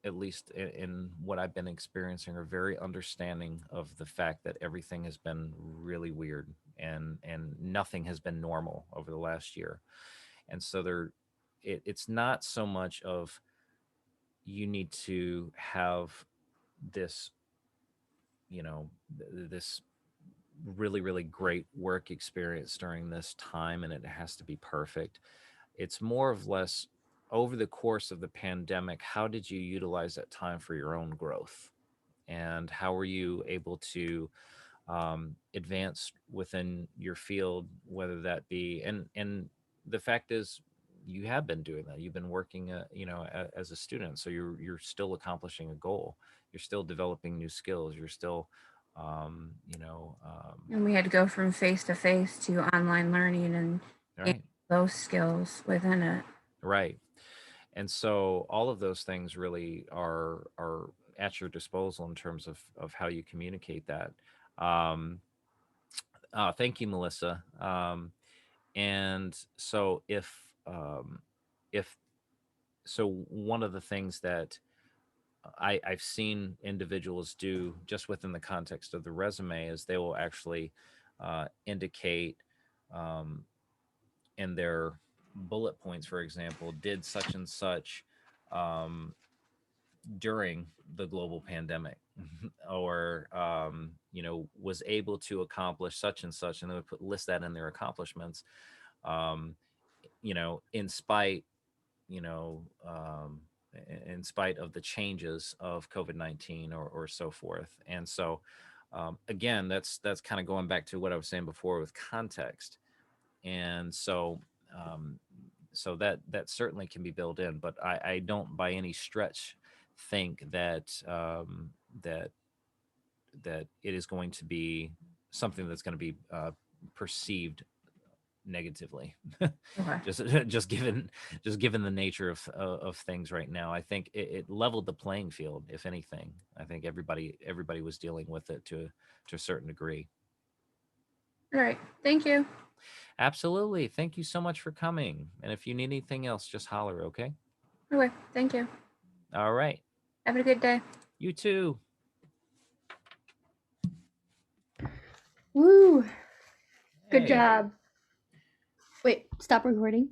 at least in what I've been experiencing, are very understanding of the fact that everything has been really weird, and nothing has been normal over the last year. And so it's not so much of you need to have this, this really, really great work experience during this time, and it has to be perfect. It's more of less, over the course of the pandemic, how did you utilize that time for your own growth? And how were you able to advance within your field, whether that be, and the fact is, you have been doing that. You've been working, as a student, so you're still accomplishing a goal. You're still developing new skills. You're still, And we had to go from face to face to online learning and right, those skills within it. right. And so all of those things really are at your disposal in terms of how you communicate that. Um, Thank you, Melissa. And so if so, one of the things that I've seen individuals do just within the context of the resume is they will actually indicate um, in their bullet points, for example, did such and such um, during the global pandemic, or was able to accomplish such and such, and they would list that in their accomplishments, um, in spite, you know um, in spite of the changes of COVID-19, or so forth. And so again, that's kind of going back to what I was saying before with context. And so um, that certainly can be built in, but I don't by any stretch think that it is going to be something that's going to be perceived negatively. Okay. just given the nature of things right now. I think it leveled the playing field. If anything, I think everybody was dealing with it to a certain degree. All right. Thank you. Absolutely. Thank you so much for coming. And if you need anything else, just holler, okay? Okay. Thank you. All right. Have a good day. You too. Woo. Good Hey. job. Wait, stop recording.